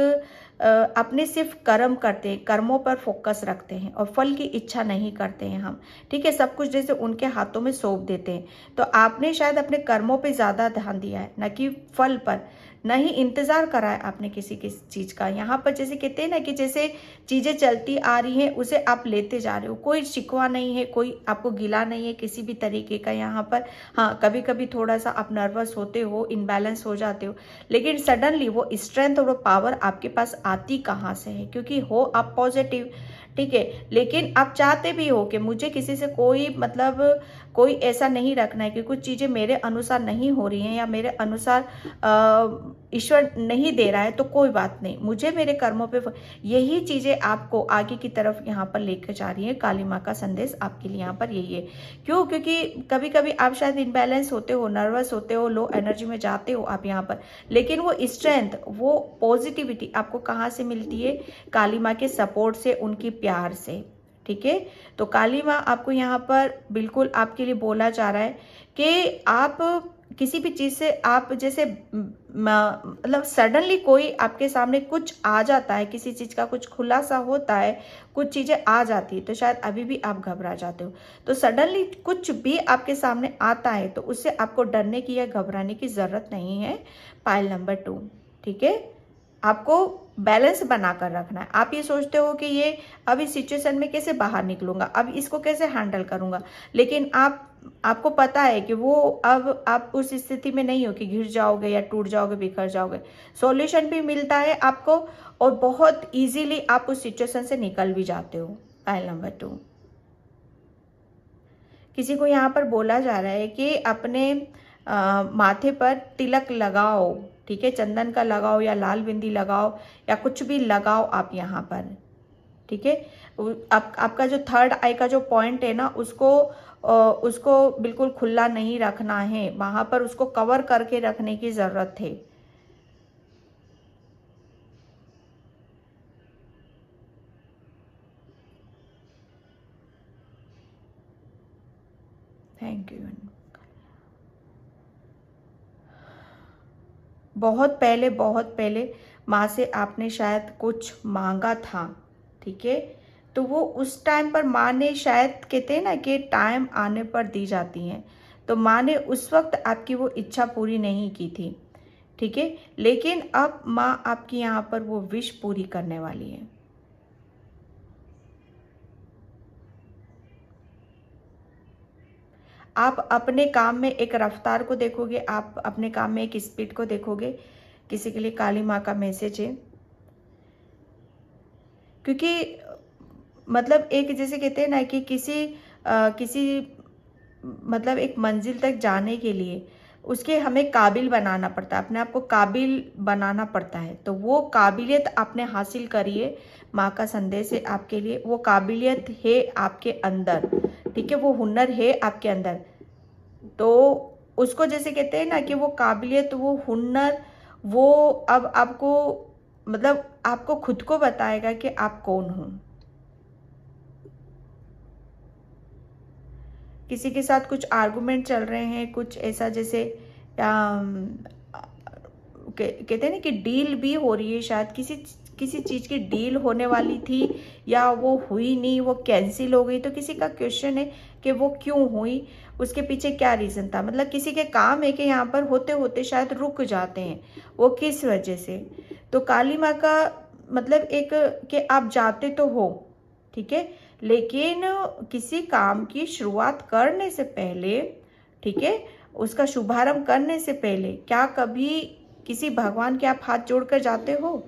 अपने सिर्फ कर्म करते हैं, कर्मों पर फोकस रखते हैं और फल की इच्छा नहीं करते हैं हम, ठीक है। सब कुछ जैसे उनके हाथों में सौंप देते हैं। तो आपने शायद अपने कर्मों पे ज़्यादा ध्यान दिया है, न कि फल पर, न ही इंतज़ार करा है आपने किसी चीज़ का। यहाँ पर जैसे कहते हैं ना कि जैसे चीज़ें चलती आ रही हैं उसे आप लेते जा रहे हो, कोई शिकवा नहीं है, कोई आपको गिला नहीं है किसी भी तरीके का यहाँ पर। हाँ, कभी कभी थोड़ा सा आप नर्वस होते हो, इनबैलेंस हो जाते हो, लेकिन सडनली वो स्ट्रेंथ और वो पावर आपके पास आती कहाँ से है? क्योंकि हो आप पॉजिटिव, ठीक है। लेकिन आप चाहते भी हो कि मुझे किसी से कोई मतलब कोई ऐसा नहीं रखना है कि कुछ चीज़ें मेरे अनुसार नहीं हो रही हैं या मेरे अनुसार ईश्वर नहीं दे रहा है, तो कोई बात नहीं, मुझे मेरे कर्मों पे यही चीज़ें आपको आगे की तरफ यहाँ पर लेकर जा रही है। काली माँ का संदेश आपके लिए यहाँ पर यही है। क्यों? क्योंकि कभी कभी आप शायद इनबैलेंस होते हो, नर्वस होते हो, लो एनर्जी में जाते हो आप यहाँ पर, लेकिन वो स्ट्रेंथ, वो पॉजिटिविटी आपको कहाँ से मिलती है? काली माँ के सपोर्ट से, उनकी प्यार से, ठीक है। तो काली माँ आपको यहाँ पर बिल्कुल आपके लिए बोला जा रहा है कि आप किसी भी चीज़ से आप जैसे मतलब सडनली कोई आपके सामने कुछ आ जाता है, किसी चीज़ का कुछ खुलासा होता है, कुछ चीज़ें आ जाती है, तो शायद अभी भी आप घबरा जाते हो। तो सडनली कुछ भी आपके सामने आता है तो उससे आपको डरने की या घबराने की ज़रूरत नहीं है। पाइल नंबर 2, ठीक है। आपको बैलेंस बनाकर रखना है। आप ये सोचते हो कि ये अब इस सिचुएशन में कैसे बाहर निकलूंगा, अब इसको कैसे हैंडल करूंगा, लेकिन आपको पता है कि वो अब आप उस स्थिति में नहीं हो कि गिर जाओगे या टूट जाओगे, बिखर जाओगे। सॉल्यूशन भी मिलता है आपको और बहुत इजीली आप उस सिचुएशन से निकल भी जाते हो। पाइल नंबर 2, किसी को यहाँ पर बोला जा रहा है कि अपने माथे पर तिलक लगाओ, ठीक है। चंदन का लगाओ या लाल बिंदी लगाओ या कुछ भी लगाओ आप यहाँ पर, ठीक है। आपका जो थर्ड आई का जो पॉइंट है ना, उसको बिल्कुल खुला नहीं रखना है, वहां पर उसको कवर करके रखने की जरूरत है। Thank you. बहुत पहले माँ से आपने शायद कुछ मांगा था, ठीक है। तो वो उस टाइम पर माँ ने शायद, कहते हैं ना कि टाइम आने पर दी जाती हैं, तो माँ ने उस वक्त आपकी वो इच्छा पूरी नहीं की थी, ठीक है। लेकिन अब माँ आपकी यहाँ पर वो विश पूरी करने वाली है। आप अपने काम में एक रफ्तार को देखोगे, आप अपने काम में एक स्पीड को देखोगे। किसी के लिए काली माँ का मैसेज है, क्योंकि मतलब एक जैसे कहते हैं ना कि किसी मतलब एक मंजिल तक जाने के लिए उसके हमें काबिल बनाना पड़ता है, अपने आप को काबिल बनाना पड़ता है। तो वो काबिलियत आपने हासिल करिए। माँ का संदेश है आपके लिए, वो काबिलियत है आपके अंदर, ठीक है, वो हुनर है आपके अंदर। तो उसको जैसे कहते हैं ना कि वो काबिलियत, वो हुनर, वो अब आपको मतलब आपको खुद को बताएगा कि आप कौन हो। किसी के साथ कुछ आर्गुमेंट चल रहे हैं, कुछ ऐसा जैसे कहते हैं ना कि डील भी हो रही है, शायद किसी चीज़ की डील होने वाली थी या वो हुई नहीं, वो कैंसिल हो गई। तो किसी का क्वेश्चन है कि वो क्यों हुई, उसके पीछे क्या रीज़न था। मतलब किसी के काम है कि यहाँ पर होते होते शायद रुक जाते हैं, वो किस वजह से। तो काली माँ का मतलब एक कि आप जाते तो हो, ठीक है, लेकिन किसी काम की शुरुआत करने से पहले, ठीक है, उसका शुभारंभ करने से पहले क्या कभी किसी भगवान के आप हाथ जोड़कर जाते हो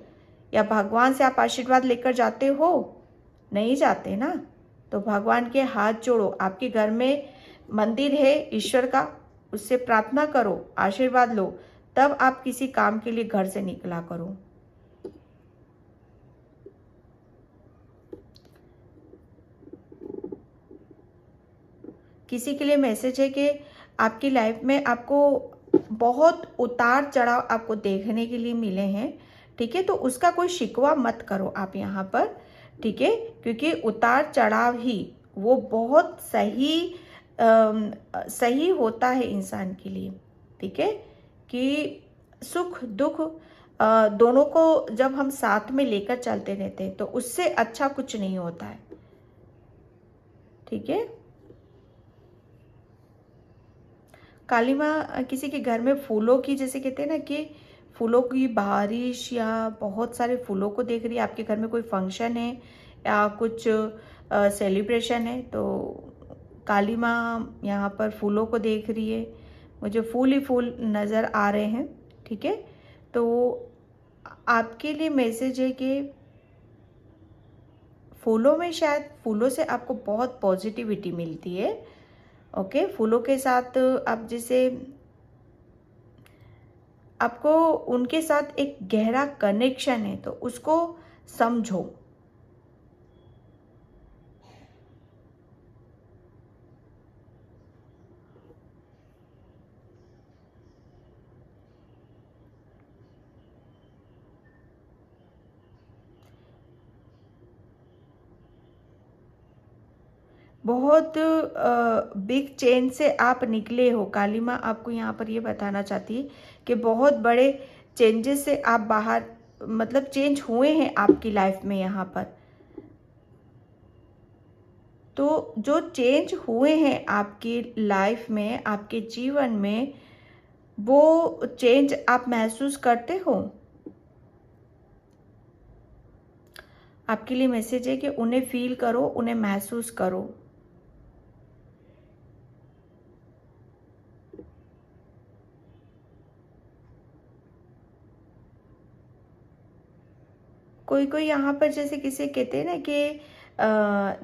या भगवान से आप आशीर्वाद लेकर जाते हो? नहीं जाते ना। तो भगवान के हाथ जोड़ो, आपके घर में मंदिर है ईश्वर का, उससे प्रार्थना करो, आशीर्वाद लो, तब आप किसी काम के लिए घर से निकला करो। किसी के लिए मैसेज है कि आपकी लाइफ में आपको बहुत उतार चढ़ाव आपको देखने के लिए मिले हैं, ठीक है। तो उसका कोई शिकवा मत करो आप यहाँ पर, ठीक है, क्योंकि उतार चढ़ाव ही वो बहुत सही सही होता है इंसान के लिए, ठीक है, कि सुख दुख दोनों को जब हम साथ में लेकर चलते रहते हैं तो उससे अच्छा कुछ नहीं होता है, ठीक है। काली माँ किसी के घर में फूलों की, जैसे कहते हैं ना कि फूलों की बारिश या बहुत सारे फूलों को देख रही है। आपके घर में कोई फंक्शन है या कुछ सेलिब्रेशन है तो काली माँ यहाँ पर फूलों को देख रही है। मुझे फूल ही फूल नज़र आ रहे हैं, ठीक है। तो आपके लिए मैसेज है कि फूलों में, शायद फूलों से आपको बहुत पॉजिटिविटी मिलती है, ओके। फूलों के साथ आप जैसे आपको उनके साथ एक गहरा कनेक्शन है तो उसको समझो। बहुत बिग चेंज से आप निकले हो। काली माँ आपको यहाँ पर ये बताना चाहती है कि बहुत बड़े चेंजेस से आप बाहर, मतलब चेंज हुए हैं आपकी लाइफ में यहाँ पर। तो जो चेंज हुए हैं आपकी लाइफ में, आपके जीवन में, वो चेंज आप महसूस करते हो। आपके लिए मैसेज है कि उन्हें फील करो, उन्हें महसूस करो। कोई कोई यहाँ पर जैसे किसे कहते हैं ना कि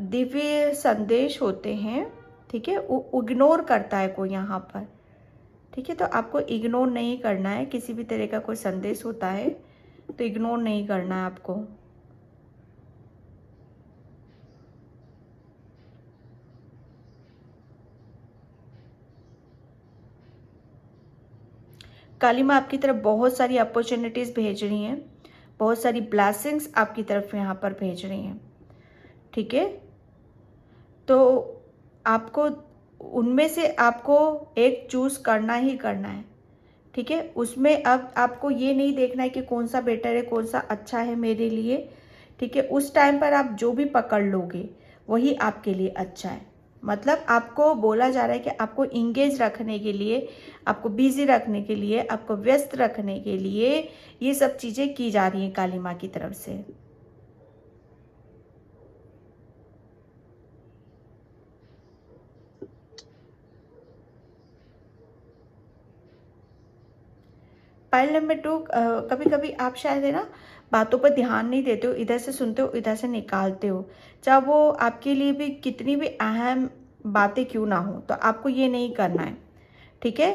दिव्य संदेश होते हैं, ठीक है, वो इग्नोर करता है कोई यहाँ पर, ठीक है। तो आपको इग्नोर नहीं करना है। किसी भी तरह का कोई संदेश होता है तो इग्नोर नहीं करना है आपको। काली माँ आपकी तरफ बहुत सारी अपॉर्चुनिटीज़ भेज रही हैं, बहुत सारी ब्लेसिंग्स आपकी तरफ यहाँ पर भेज रही हैं, ठीक है। तो आपको उनमें से आपको एक चूज़ करना ही करना है, ठीक है। उसमें अब आपको ये नहीं देखना है कि कौन सा बेटर है, कौन सा अच्छा है मेरे लिए, ठीक है। उस टाइम पर आप जो भी पकड़ लोगे वही आपके लिए अच्छा है। मतलब आपको बोला जा रहा है कि आपको इंगेज रखने के लिए, आपको बिजी रखने के लिए, आपको व्यस्त रखने के लिए ये सब चीज़ें की जा रही हैं काली माँ की तरफ से। पाइल नंबर 2, कभी कभी आप शायद है ना बातों पर ध्यान नहीं देते हो, इधर से सुनते हो इधर से निकालते हो, चाहे वो आपके लिए भी कितनी भी अहम बातें क्यों ना हो, तो आपको ये नहीं करना है, ठीक है।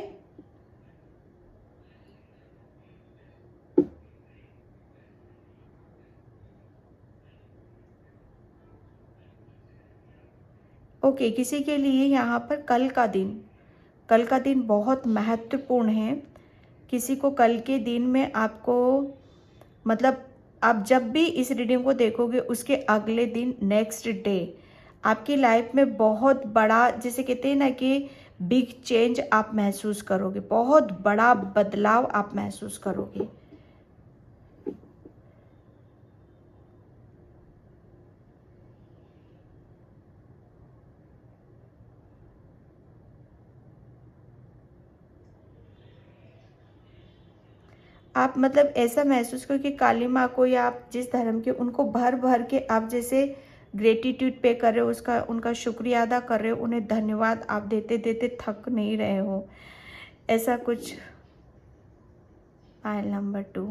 ओके, किसी के लिए यहाँ पर कल का दिन बहुत महत्वपूर्ण है। किसी को कल के दिन में आपको, मतलब आप जब भी इस रीडिंग को देखोगे उसके अगले दिन, नेक्स्ट डे, आपकी लाइफ में बहुत बड़ा, जैसे कहते हैं ना कि बिग चेंज आप महसूस करोगे, बहुत बड़ा बदलाव आप महसूस करोगे। आप मतलब ऐसा महसूस करो कि काली माँ को, या आप जिस धर्म के, उनको भर भर के आप जैसे ग्रेटिट्यूड पे कर रहे हो, उसका उनका शुक्रिया अदा कर रहे हो, उन्हें धन्यवाद आप देते देते थक नहीं रहे हो, ऐसा कुछ। पायल नंबर 2,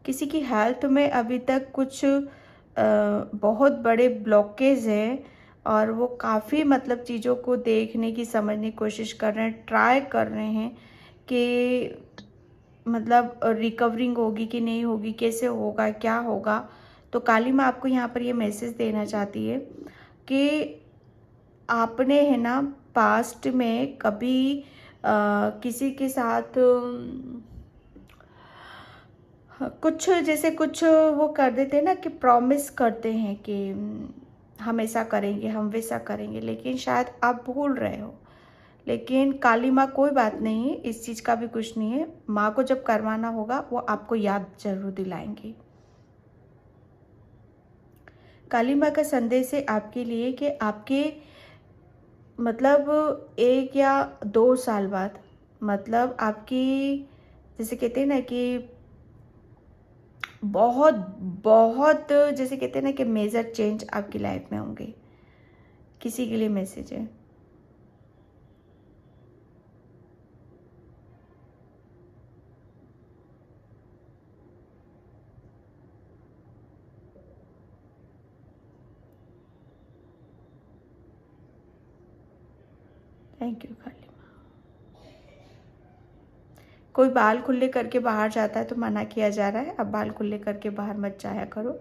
किसी की हेल्थ में अभी तक कुछ बहुत बड़े ब्लॉकेज हैं और वो काफ़ी मतलब चीज़ों को देखने की, समझने की कोशिश कर रहे हैं, ट्राई कर रहे हैं कि मतलब रिकवरिंग होगी कि नहीं होगी, कैसे होगा, क्या होगा। तो काली माँ आपको यहाँ पर ये मैसेज देना चाहती है, कि आपने है ना पास्ट में कभी किसी के साथ कुछ जैसे कुछ वो कर देते हैं ना कि प्रॉमिस करते हैं कि हम ऐसा करेंगे, हम वैसा करेंगे, लेकिन शायद आप भूल रहे हो। लेकिन काली माँ कोई बात नहीं, इस चीज़ का भी कुछ नहीं है। माँ को जब करवाना होगा वो आपको याद जरूर दिलाएंगी। काली माँ का संदेश है आपके लिए कि आपके मतलब 1 या 2 साल बाद, मतलब आपकी जैसे कहते हैं ना कि बहुत बहुत जैसे कहते हैं ना कि मेजर चेंज आपकी लाइफ में होंगे। किसी के लिए मैसेज है। थैंक यू काली माँ। कोई बाल खुले करके बाहर जाता है तो मना किया जा रहा है, अब बाल खुले करके बाहर मत जाया करो।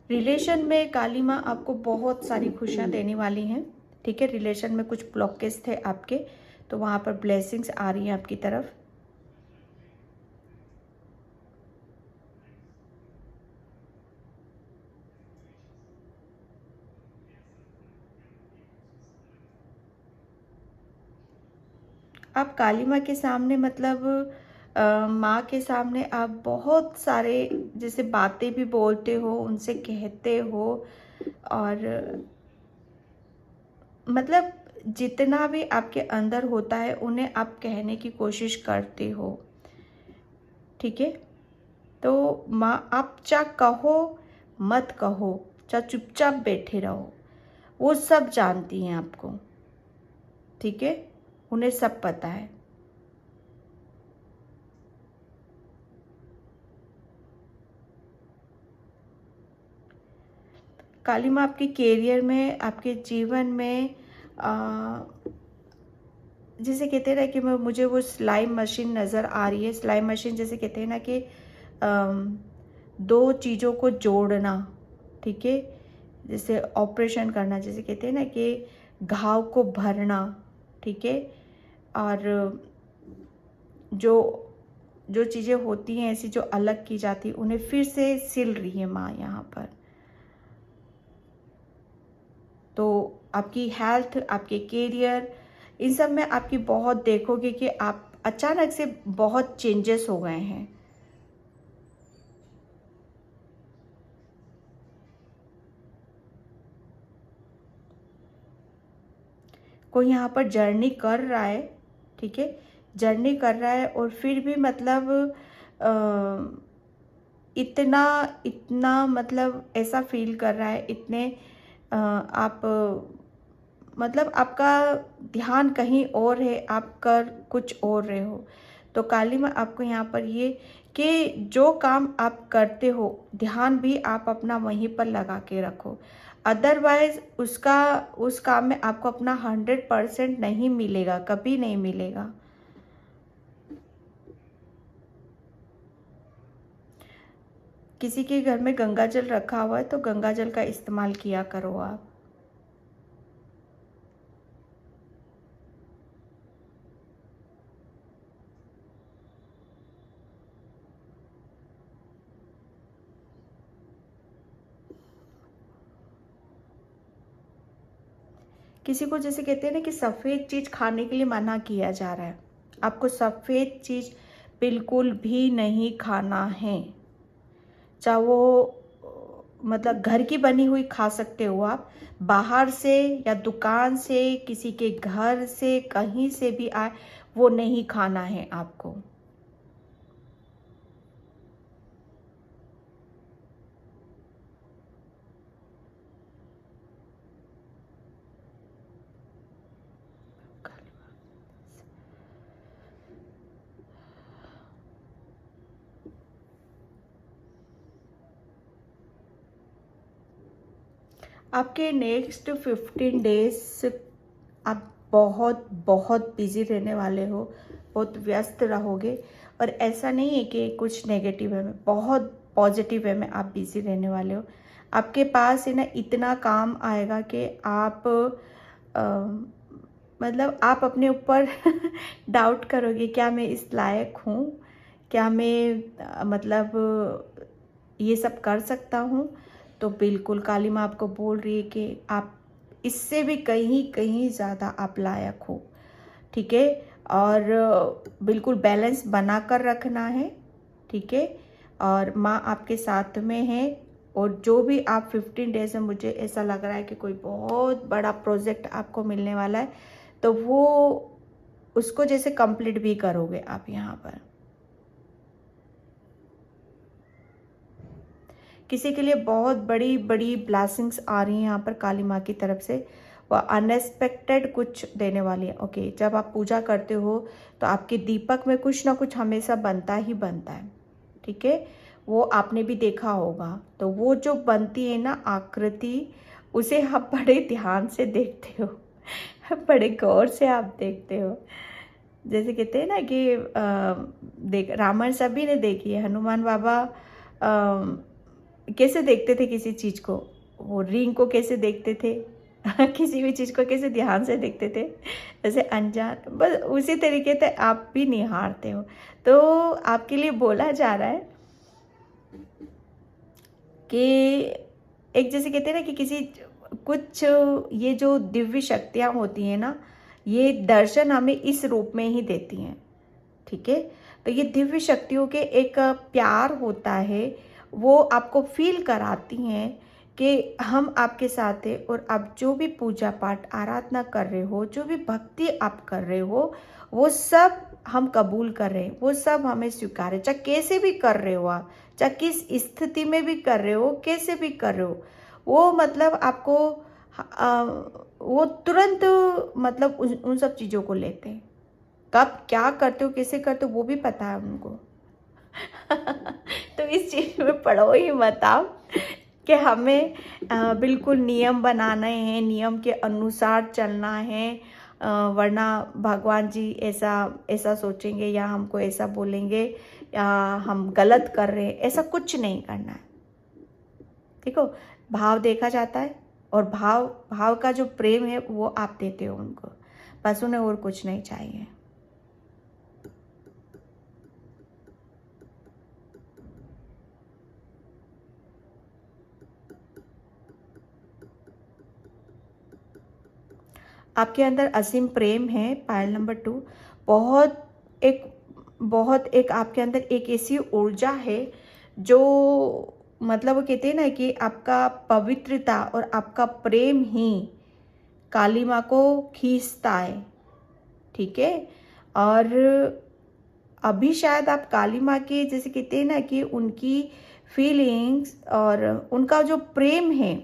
रिलेशन में काली माँ आपको बहुत सारी खुशियाँ देने वाली हैं। ठीक है, रिलेशन में कुछ ब्लॉकेज थे आपके, तो वहाँ पर ब्लेसिंग्स आ रही हैं आपकी तरफ। आप काली माँ के सामने मतलब माँ के सामने आप बहुत सारे जैसे बातें भी बोलते हो, उनसे कहते हो, और मतलब जितना भी आपके अंदर होता है उन्हें आप कहने की कोशिश करते हो। ठीक है, तो माँ आप चाहे कहो मत कहो, चाहे चुपचाप बैठे रहो, वो सब जानती हैं आपको। ठीक है, उन्हें सब पता है। काली माँ आपके कैरियर में, आपके जीवन में जैसे कहते हैं ना कि मुझे वो सिलाई मशीन नज़र आ रही है। सिलाई मशीन जैसे कहते हैं ना कि दो चीज़ों को जोड़ना। ठीक है, जैसे ऑपरेशन करना, जैसे कहते हैं ना कि घाव को भरना। ठीक है, और जो जो चीज़ें होती हैं ऐसी जो अलग की जाती, उन्हें फिर से सिल रही है माँ यहाँ पर। तो आपकी हेल्थ, आपके कैरियर, इन सब में आपकी बहुत देखोगे कि आप अचानक से बहुत चेंजेस हो गए हैं। कोई यहाँ पर जर्नी कर रहा है। ठीक है, जर्नी कर रहा है और फिर भी मतलब इतना इतना मतलब ऐसा फील कर रहा है, इतने आप मतलब आपका ध्यान कहीं और है, आप कर कुछ और रहे हो। तो काली माँ आपको यहाँ पर ये कि जो काम आप करते हो ध्यान भी आप अपना वहीं पर लगा के रखो, अदरवाइज उस काम में आपको अपना 100% नहीं मिलेगा, कभी नहीं मिलेगा। किसी के घर में गंगा जल रखा हुआ है तो गंगा जल का इस्तेमाल किया करो आप। किसी को जैसे कहते हैं ना कि सफ़ेद चीज़ खाने के लिए मना किया जा रहा है, आपको सफ़ेद चीज़ बिल्कुल भी नहीं खाना है। चाहे वो मतलब घर की बनी हुई खा सकते हो आप, बाहर से या दुकान से, किसी के घर से, कहीं से भी आए, वो नहीं खाना है आपको। आपके नेक्स्ट 15 डेज आप बहुत बहुत बिजी रहने वाले हो, बहुत व्यस्त रहोगे, और ऐसा नहीं है कि कुछ नेगेटिव वे में, बहुत पॉजिटिव वे में आप बिजी रहने वाले हो। आपके पास है ना इतना काम आएगा कि आप अ, मतलब आप अपने ऊपर डाउट करोगे, क्या मैं इस लायक हूँ, क्या मैं मतलब ये सब कर सकता हूँ। तो बिल्कुल काली माँ आपको बोल रही है कि आप इससे भी कहीं कहीं ज़्यादा आप लायक हो, ठीक है। और बिल्कुल बैलेंस बना कर रखना है, ठीक है। और माँ आपके साथ में है। और जो भी आप 15 डेज में, मुझे ऐसा लग रहा है कि कोई बहुत बड़ा प्रोजेक्ट आपको मिलने वाला है, तो वो उसको जैसे कंप्लीट भी करोगे आप यहाँ पर। किसी के लिए बहुत बड़ी बड़ी ब्लेसिंग्स आ रही हैं यहाँ पर काली माँ की तरफ से, वह अनएक्सपेक्टेड कुछ देने वाली है। ओके, जब आप पूजा करते हो तो आपके दीपक में कुछ ना कुछ हमेशा बनता ही बनता है, ठीक है। वो आपने भी देखा होगा। तो वो जो बनती है ना आकृति, उसे आप बड़े ध्यान से देखते हो, बड़े गौर से आप देखते हो। जैसे कहते हैं ना कि देख, रामायण सभी ने देखी है। हनुमान बाबा कैसे देखते थे किसी चीज़ को, वो रिंग को कैसे देखते थे, किसी भी चीज़ को कैसे ध्यान से देखते थे, जैसे अनजान, बस उसी तरीके से आप भी निहारते हो। तो आपके लिए बोला जा रहा है कि एक, जैसे कहते हैं ना कि किसी कुछ, ये जो दिव्य शक्तियाँ होती हैं ना, ये दर्शन हमें इस रूप में ही देती हैं, ठीक है। तो ये दिव्य शक्तियों के एक प्यार होता है, वो आपको फील कराती हैं कि हम आपके साथ हैं। और आप जो भी पूजा पाठ आराधना कर रहे हो, जो भी भक्ति आप कर रहे हो, वो सब हम कबूल कर रहे हैं, वो सब हमें स्वीकार है। चाहे कैसे भी कर रहे हो आप, चाहे किस स्थिति में भी कर रहे हो, कैसे भी कर रहे हो, वो मतलब आपको वो तुरंत मतलब उन सब चीज़ों को लेते हैं। कब क्या करते हो, कैसे करते हो, वो भी पता है उनको। तो इस चीज़ में पढ़ो ही मत आप कि हमें बिल्कुल नियम बनाने हैं, नियम के अनुसार चलना है। वरना भगवान जी ऐसा ऐसा सोचेंगे या हमको ऐसा बोलेंगे या हम गलत कर रहे हैं, ऐसा कुछ नहीं करना है। देखो, भाव देखा जाता है और भाव भाव का जो प्रेम है वो आप देते हो उनको, बस उन्हें और कुछ नहीं चाहिए। आपके अंदर असीम प्रेम है। पायल नंबर 2, बहुत एक बहुत एक आपके अंदर एक ऐसी ऊर्जा है जो मतलब वो कहते हैं ना कि आपका पवित्रता और आपका प्रेम ही काली माँ को खींचता है, ठीक है। और अभी शायद आप काली माँ के, जैसे कहते हैं ना कि उनकी फीलिंग्स और उनका जो प्रेम है,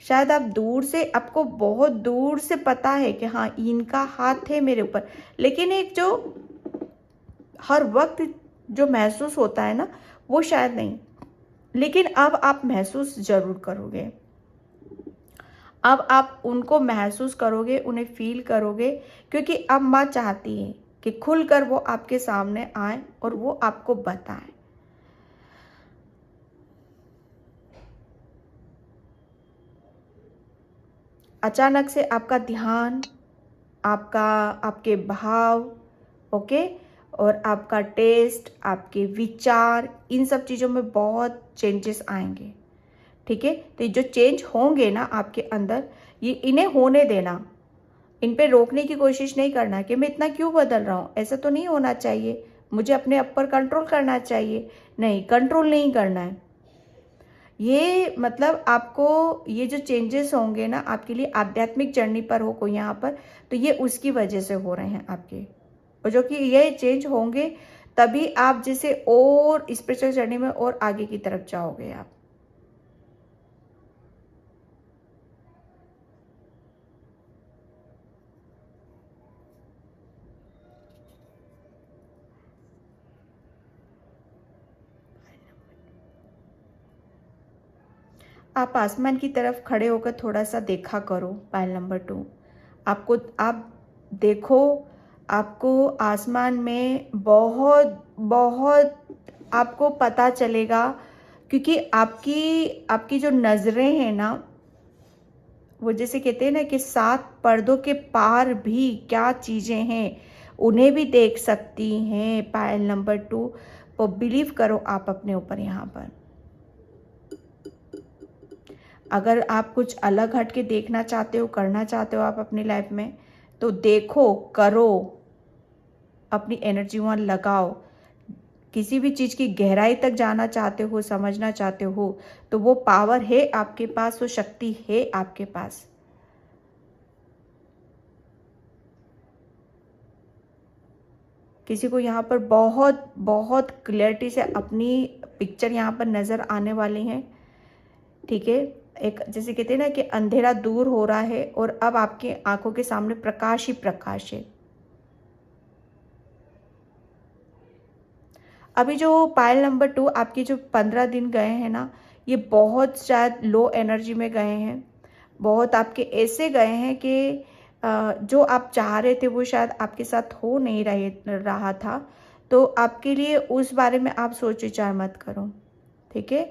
शायद आप दूर से, आपको बहुत दूर से पता है कि हाँ इनका हाथ है मेरे ऊपर, लेकिन एक जो हर वक्त जो महसूस होता है ना, वो शायद नहीं। लेकिन अब आप महसूस जरूर करोगे, अब आप उनको महसूस करोगे, उन्हें फील करोगे, क्योंकि अब माँ चाहती है कि खुलकर वो आपके सामने आए और वो आपको बताए। अचानक से आपका ध्यान, आपका आपके भाव, ओके, और आपका टेस्ट, आपके विचार, इन सब चीज़ों में बहुत चेंजेस आएंगे, ठीक है। तो ये जो चेंज होंगे ना आपके अंदर, ये इन्हें होने देना, इन पे रोकने की कोशिश नहीं करना कि मैं इतना क्यों बदल रहा हूँ, ऐसा तो नहीं होना चाहिए, मुझे अपने आप पर कंट्रोल करना चाहिए। नहीं, कंट्रोल नहीं करना है। ये मतलब आपको ये जो चेंजेस होंगे ना आपके लिए, आध्यात्मिक जर्नी पर हो कोई यहाँ पर, तो ये उसकी वजह से हो रहे हैं आपके। और जो कि ये चेंज होंगे तभी आप जैसे और स्पिरिचुअल जर्नी में और आगे की तरफ जाओगे आप आसमान की तरफ खड़े होकर थोड़ा सा देखा करो। पायल नंबर 2, आपको आप देखो, आपको आसमान में बहुत बहुत आपको पता चलेगा, क्योंकि आपकी जो नज़रें हैं ना, वो जैसे कहते हैं ना कि 7 पर्दों के पार भी क्या चीज़ें हैं उन्हें भी देख सकती हैं पायल नंबर 2। तो बिलीव करो आप अपने ऊपर यहाँ पर। अगर आप कुछ अलग हट के देखना चाहते हो, करना चाहते हो आप अपनी लाइफ में, तो देखो, करो, अपनी एनर्जी वहाँ लगाओ। किसी भी चीज़ की गहराई तक जाना चाहते हो, समझना चाहते हो, तो वो पावर है आपके पास, वो शक्ति है आपके पास। किसी को यहाँ पर बहुत बहुत क्लैरिटी से अपनी पिक्चर यहाँ पर नज़र आने वाली है, ठीक है। एक जैसे कहते हैं ना कि अंधेरा दूर हो रहा है और अब आपकी आंखों के सामने प्रकाश ही प्रकाश है। अभी जो पायल नंबर 2 आपकी जो 15 दिन गए हैं ना, ये बहुत शायद लो एनर्जी में गए हैं। बहुत आपके ऐसे गए हैं कि जो आप चाह रहे थे वो शायद आपके साथ हो नहीं रहा था। तो आपके लिए उस बारे में आप सोच विचार मत करो, ठीक है।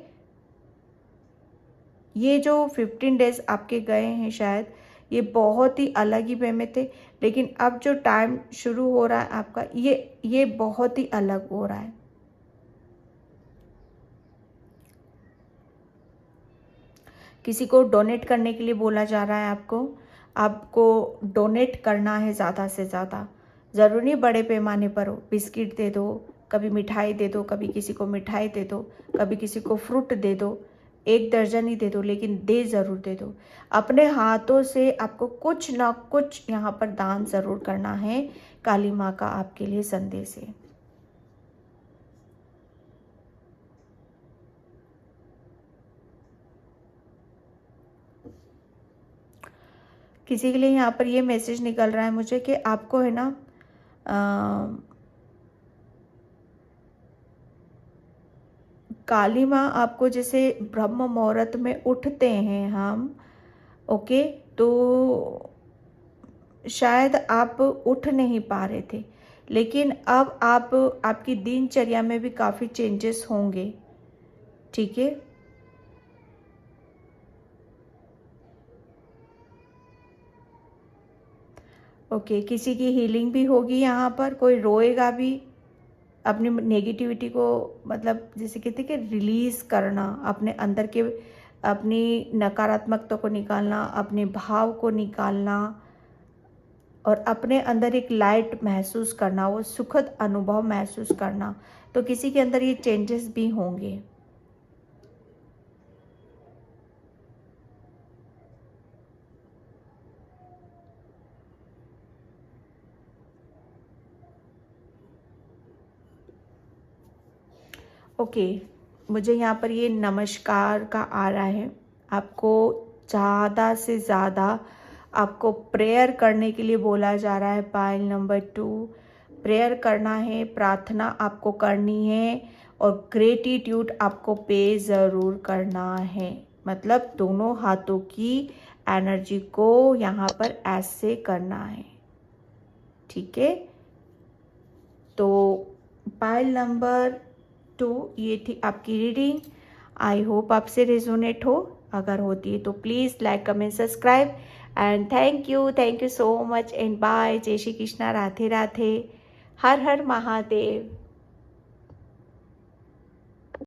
ये जो 15 डेज आपके गए हैं शायद ये बहुत ही अलग ही वे में थे, लेकिन अब जो टाइम शुरू हो रहा है आपका, ये बहुत ही अलग हो रहा है। किसी को डोनेट करने के लिए बोला जा रहा है आपको डोनेट करना है ज़्यादा से ज़्यादा। ज़रूरी नहीं बड़े पैमाने पर हो, बिस्किट दे दो, कभी मिठाई दे दो, कभी किसी को मिठाई दे दो, कभी किसी को फ्रूट दे दो, 1 दर्जन ही दे दो, लेकिन दे ज़रूर दे दो। अपने हाथों से आपको कुछ ना कुछ यहाँ पर दान ज़रूर करना है। काली माँ का आपके लिए संदेश है। किसी के लिए यहाँ पर ये मैसेज निकल रहा है मुझे कि आपको है ना काली माँ आपको जैसे ब्रह्म मुहूर्त में उठते हैं हम, ओके, तो शायद आप उठ नहीं पा रहे थे, लेकिन अब आपकी दिनचर्या में भी काफ़ी चेंजेस होंगे, ठीक है। ओके, किसी की हीलिंग भी होगी यहाँ पर, कोई रोएगा भी, अपनी नेगेटिविटी को मतलब जैसे कहते हैं कि रिलीज़ करना, अपने अंदर के अपनी नकारात्मकता को निकालना, अपने भाव को निकालना और अपने अंदर एक लाइट महसूस करना, वो सुखद अनुभव महसूस करना। तो किसी के अंदर ये चेंजेस भी होंगे। ओके, मुझे यहाँ पर ये नमस्कार का आ रहा है। आपको ज़्यादा से ज़्यादा आपको प्रेयर करने के लिए बोला जा रहा है। पायल नंबर 2 प्रेयर करना है, प्रार्थना आपको करनी है और ग्रेटिट्यूड आपको पे ज़रूर करना है। मतलब दोनों हाथों की एनर्जी को यहाँ पर ऐसे करना है, ठीक है। तो पायल नंबर 2 ये थी आपकी रीडिंग। आई होप आपसे रेजोनेट हो। अगर होती है तो please like comment subscribe and thank you so much and bye. जय श्री कृष्णा, राधे राधे, हर हर महादेव।